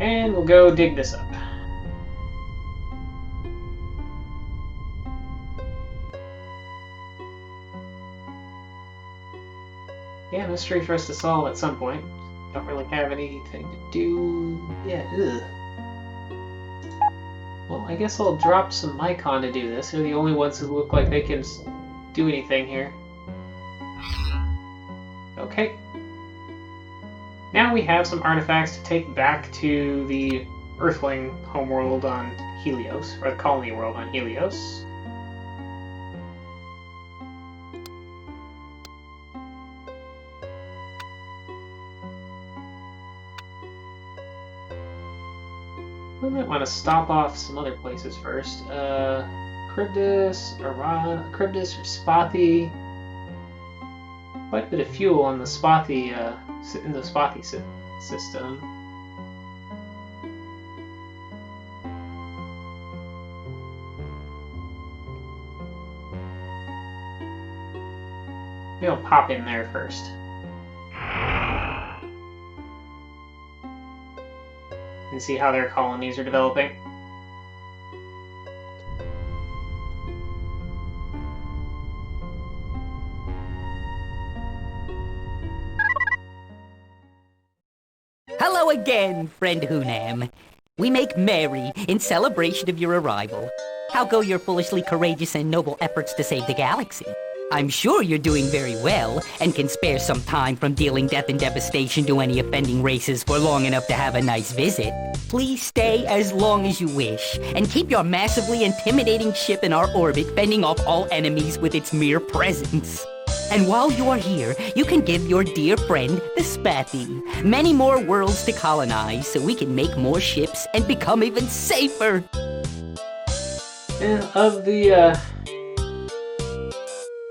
And we'll go dig this up. Yeah, mystery for us to solve at some point. Don't really have anything to do yet. Ugh. Well, I guess I'll drop some Mycon to do this. They're the only ones who look like they can do anything here. Okay. Now we have some artifacts to take back to the Earthling homeworld on Helios, or the colony world on Helios. We might want to stop off some other places first. Charybdis or Spathi. Quite a bit of fuel on the Spathi, in the Spathi system. Maybe I'll pop in there first. And see how their colonies are developing. Hello again, friend Hunam. We make merry in celebration of your arrival. How go your foolishly courageous and noble efforts to save the galaxy? I'm sure you're doing very well, and can spare some time from dealing death and devastation to any offending races for long enough to have a nice visit. Please stay as long as you wish, and keep your massively intimidating ship in our orbit fending off all enemies with its mere presence. And while you are here, you can give your dear friend, the Spathi, many more worlds to colonize so we can make more ships and become even safer.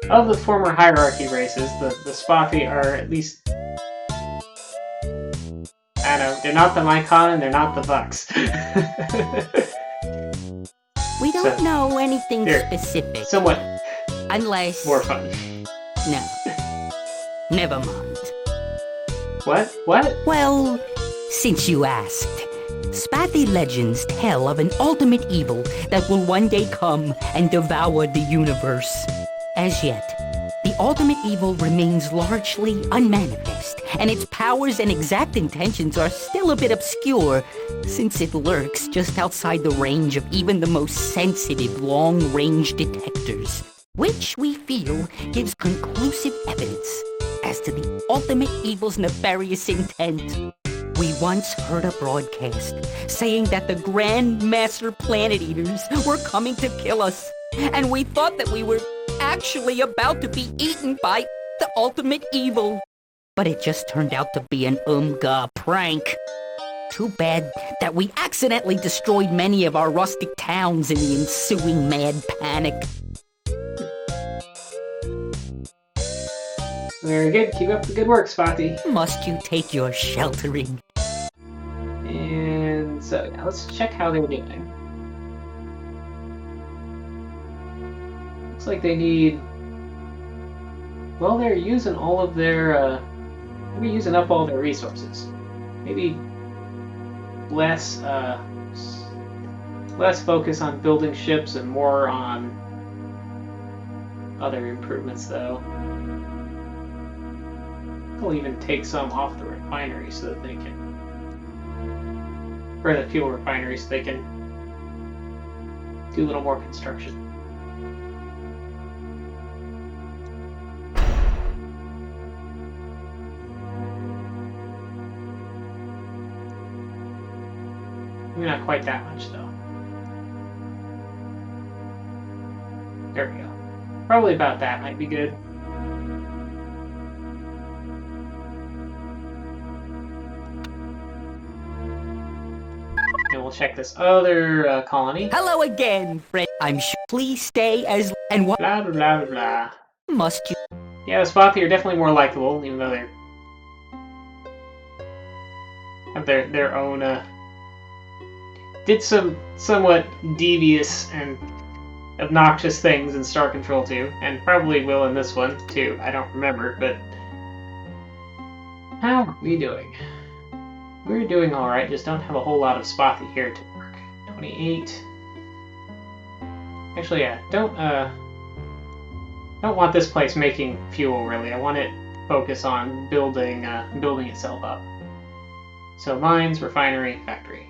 Of the former hierarchy races, the Spathi are at least... I don't know, they're not the Mycon and they're not the Vux. We don't know anything specific. Somewhat unless... more fun. No. Never mind. What? What? Well, since you asked, Spathi legends tell of an ultimate evil that will one day come and devour the universe. As yet, the ultimate evil remains largely unmanifest, and its powers and exact intentions are still a bit obscure, since it lurks just outside the range of even the most sensitive long-range detectors, which we feel gives conclusive evidence as to the ultimate evil's nefarious intent. We once heard a broadcast saying that the Grand Master Planet Eaters were coming to kill us, and we thought that we were actually about to be eaten by the ultimate evil. But it just turned out to be an prank. Too bad that we accidentally destroyed many of our rustic towns in the ensuing mad panic. Very good. Keep up the good work, Spotty. Must you take your sheltering? And so, now let's check how they're doing. Looks like they need... Well, they're using all of their... maybe using up all their resources. Maybe less focus on building ships and more on other improvements, though. They'll even take some off the refinery so that they can... or the fuel refinery so they can do a little more construction. Maybe not quite that much, though. There we go. Probably about that might be good. And we'll check this other colony. Hello again, friend. I'm sure. Please stay as and what? Blah, blah, blah, blah, blah. Must you? Yeah, the Spotty are definitely more likable, even though they're... have their own, did some somewhat devious and obnoxious things in Star Control 2, and probably will in this one, too. I don't remember, but... How are we doing? We're doing alright, just don't have a whole lot of Spotty here to work. 28... Actually, yeah, don't want this place making fuel, really. I want it to focus on building itself up. So, mines, refinery, factory.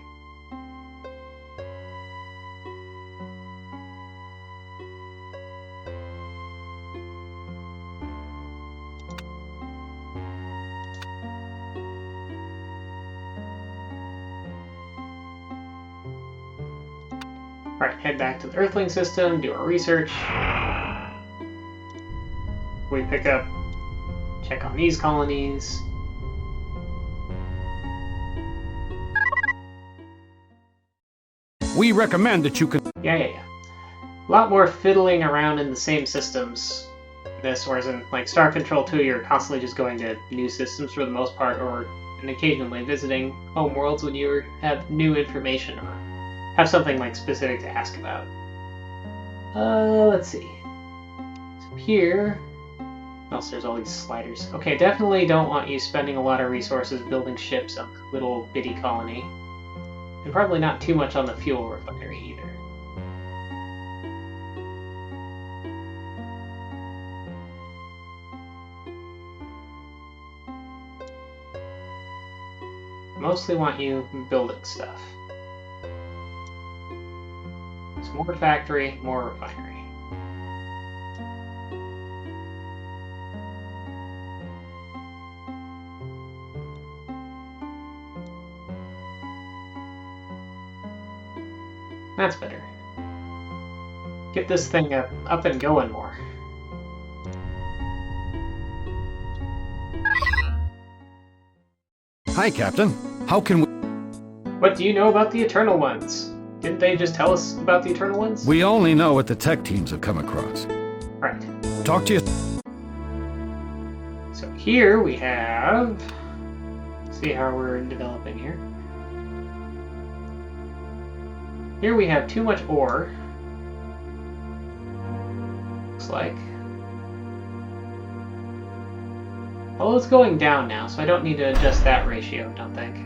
Alright, head back to the Earthling system, do our research. We pick up, check on these colonies. We recommend that you can... Yeah. A lot more fiddling around in the same systems. This, whereas in like Star Control 2, you're constantly just going to new systems for the most part, and occasionally visiting home worlds when you have new information or have something like specific to ask about. Let's see. So here... else there's all these sliders. Okay, definitely don't want you spending a lot of resources building ships on the little bitty colony. And probably not too much on the fuel refinery either. Mostly want you building stuff. So more factory, more refinery. That's better. Get this thing up and going more. Hi, Captain. How can we... What do you know about the Eternal Ones? Didn't they just tell us about the Eternal Ones? We only know what the tech teams have come across. Right. Talk to you... So here we have... Let's see how we're developing here. Here we have too much ore. Looks like. Well, it's going down now, so I don't need to adjust that ratio, I don't think.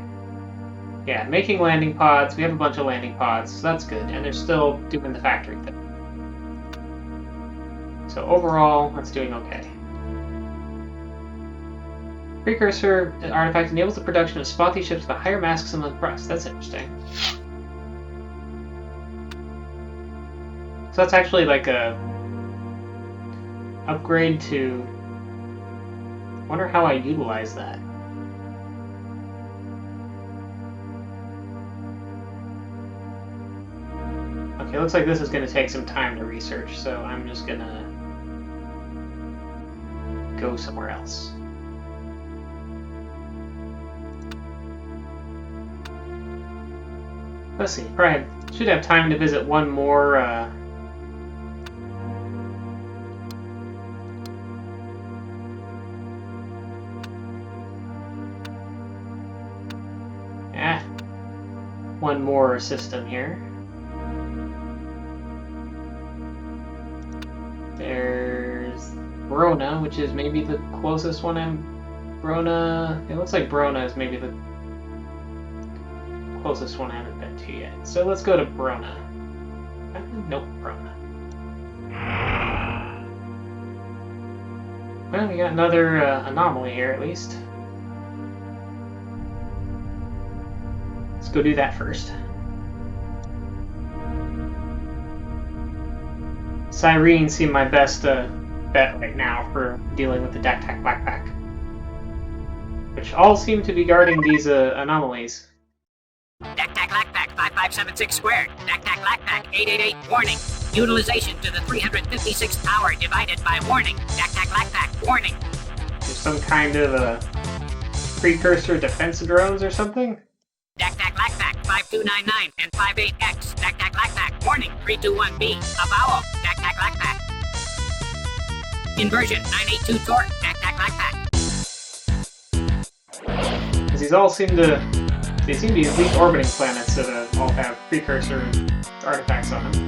Yeah, making landing pods. We have a bunch of landing pods, so that's good. And they're still doing the factory thing. So overall, that's doing okay. Precursor artifact enables the production of Spotty ships with a higher maximum thrust. That's interesting. So that's actually like a upgrade to... I wonder how I utilize that. Okay, looks like this is going to take some time to research, so I'm just going to go somewhere else. Let's see, probably should have time to visit one more one more system here. There's Brona, which is maybe the closest one. Brona, it looks like Brona is maybe the closest one I haven't been to yet. So let's go to Brona. Nope, Brona. Well, we got another anomaly here at least. Let's go do that first. Cyrene seemed my best bet right now for dealing with the Dak-Tak Blackpack, which all seem to be guarding these anomalies. Dak-Tak Blackpack 5576 squared. Dak-Tak Blackpack 888 warning. Utilization to the 356th power divided by warning. Dak-Tak Blackpack warning. There's some kind of a precursor defense drones or something? Dak-Tak Blackpack 5299 and 58X. Dak-Tak Blackpack warning 321B. Avowal. Dak-Tak Blackpack. Inversion 982 torque. Dak-Tak Blackpack. Because these all seem to be elite orbiting planets that all have precursor artifacts on them.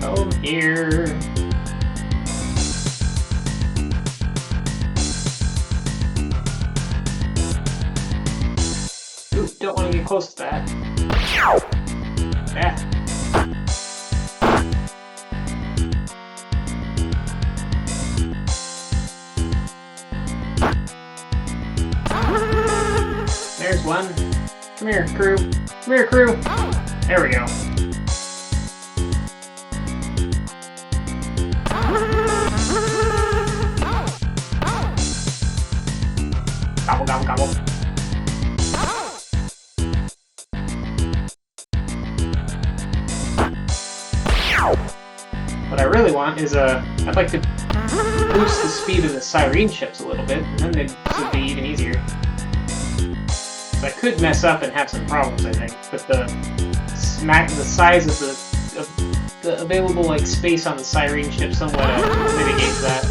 Oh, here. Ooh, don't want to get close to that. Yeah. There's one. Come here, crew. Come here, crew. There we go. Gobble, gobble, gobble. What I really want is I'd like to boost the speed of the Cyrene ships a little bit, and then this would be even easier. So I could mess up and have some problems, I think, but the size of the available like space on the Cyrene ship somewhat mitigates that.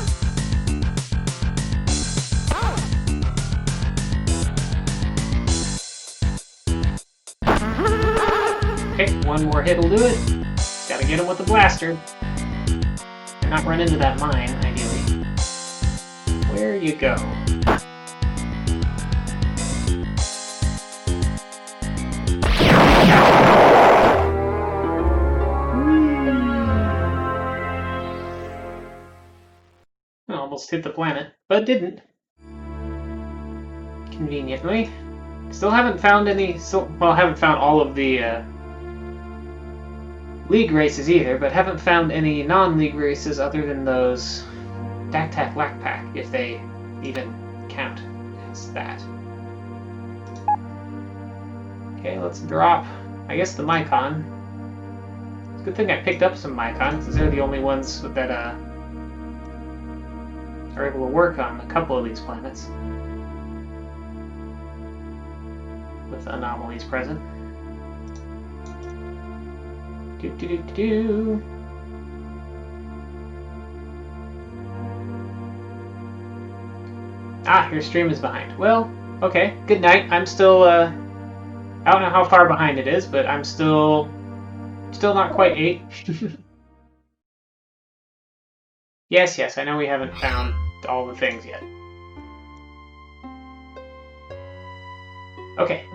Okay, one more hit will do it. Gotta get him with the blaster. And not run into that mine, ideally. Where you go? I almost hit the planet, but didn't. Conveniently. Still haven't found any, well, haven't found all of the League races either, but haven't found any non-League races other than those Dak-Tak Blackpack, if they even count as that. Okay, let's drop, I guess, the Mycon. It's a good thing I picked up some Mycons, because they're the only ones that are able to work on a couple of these planets with anomalies present. Ah, your stream is behind. Well, okay, good night. I'm still, I don't know how far behind it is, but I'm still not quite 8. Yes, I know we haven't found all the things yet. Okay.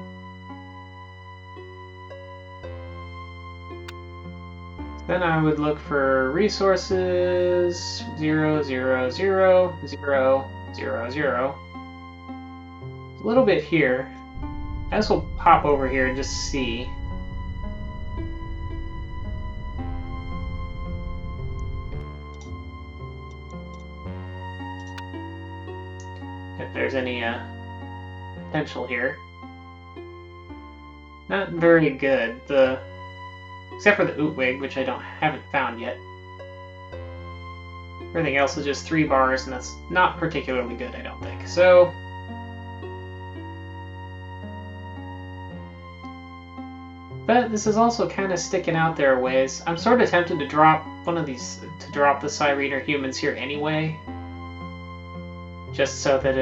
Then I would look for resources 0, 0, 0, 0, 0, 0. A little bit here. I guess we'll pop over here and just see. if there's any potential here. Not very good. Except for the Ootwig, which I haven't found yet. Everything else is just 3 bars, and that's not particularly good, I don't think. So but this is also kind of sticking out there a ways. I'm sort of tempted to drop to drop the Cyreaner humans here anyway. Just so that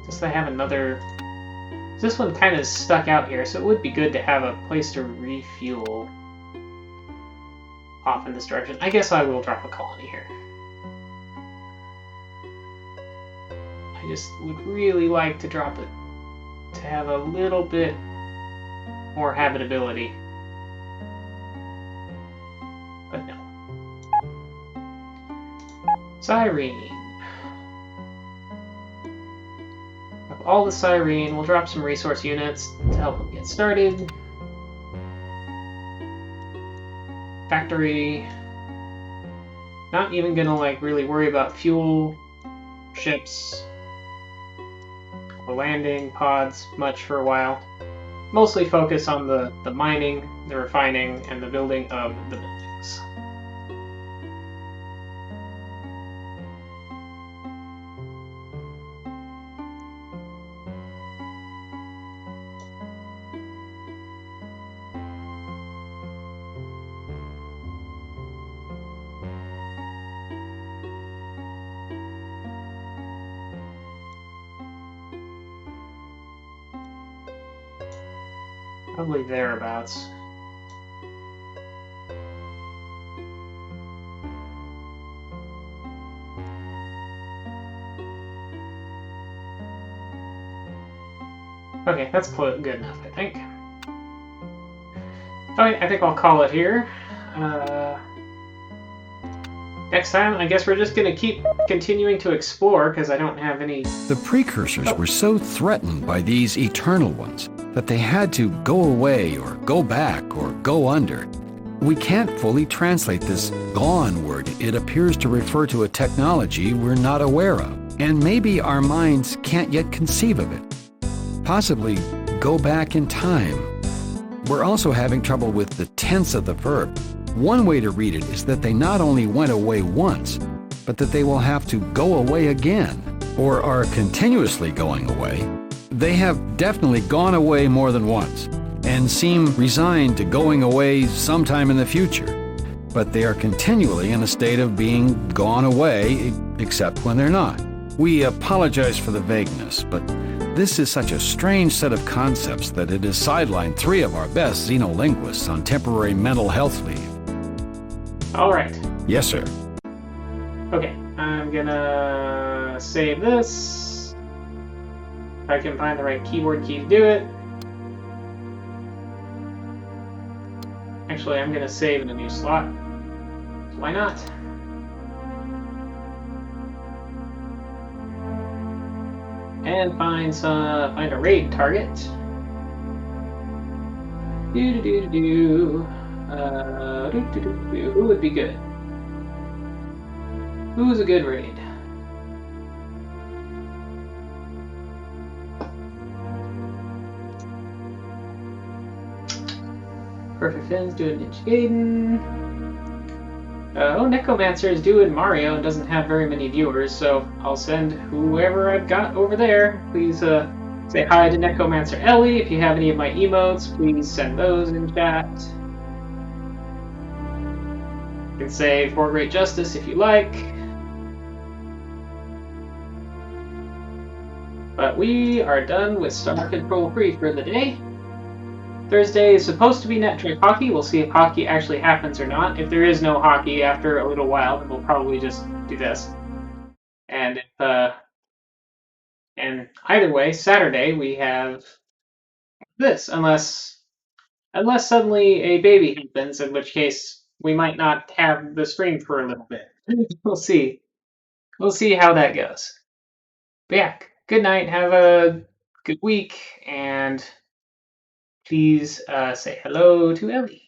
just so I have another... This one kind of stuck out here, so it would be good to have a place to refuel off in this direction. I guess I will drop a colony here. I just would really like to drop it to have a little bit more habitability. But no. Cyrene. All the Cyrene. We'll drop some resource units to help them get started. Factory. Not even gonna like really worry about fuel, ships, or landing pods much for a while. Mostly focus on the mining, the refining, and the building of the buildings. Probably thereabouts. Okay, that's good enough, I think. Okay, I think I'll call it here. Next time, I guess we're just going to keep continuing to explore, because I don't have any... The precursors were so threatened by these eternal ones that they had to go away or go back or go under. We can't fully translate this gone word. It appears to refer to a technology we're not aware of, and maybe our minds can't yet conceive of it. Possibly go back in time. We're also having trouble with the tense of the verb. One way to read it is that they not only went away once, but that they will have to go away again, or are continuously going away. They have definitely gone away more than once, and seem resigned to going away sometime in the future. But they are continually in a state of being gone away, except when they're not. We apologize for the vagueness, but this is such a strange set of concepts that it has sidelined 3 of our best xenolinguists on temporary mental health leave. All right. Yes, sir. Okay, I'm gonna save this. If I can find the right keyboard key to do it. Actually, I'm gonna save in a new slot. So why not? And find a raid target. Who would be good? Who's a good raid? Perfect Finn's doing Ninja Gaiden. Necromancer is doing Mario and doesn't have very many viewers, so I'll send whoever I've got over there. Please say hi to Necromancer Ellie. If you have any of my emotes, please send those in chat. You can say For Great Justice if you like. But we are done with Star Control 3 for the day. Thursday is supposed to be Net Track Hockey. We'll see if hockey actually happens or not. If there is no hockey after a little while, then we'll probably just do this. And and either way, Saturday we have this, unless suddenly a baby happens, in which case we might not have the stream for a little bit. We'll see. We'll see how that goes. But yeah, good night. Have a good week, and please say hello to Ellie.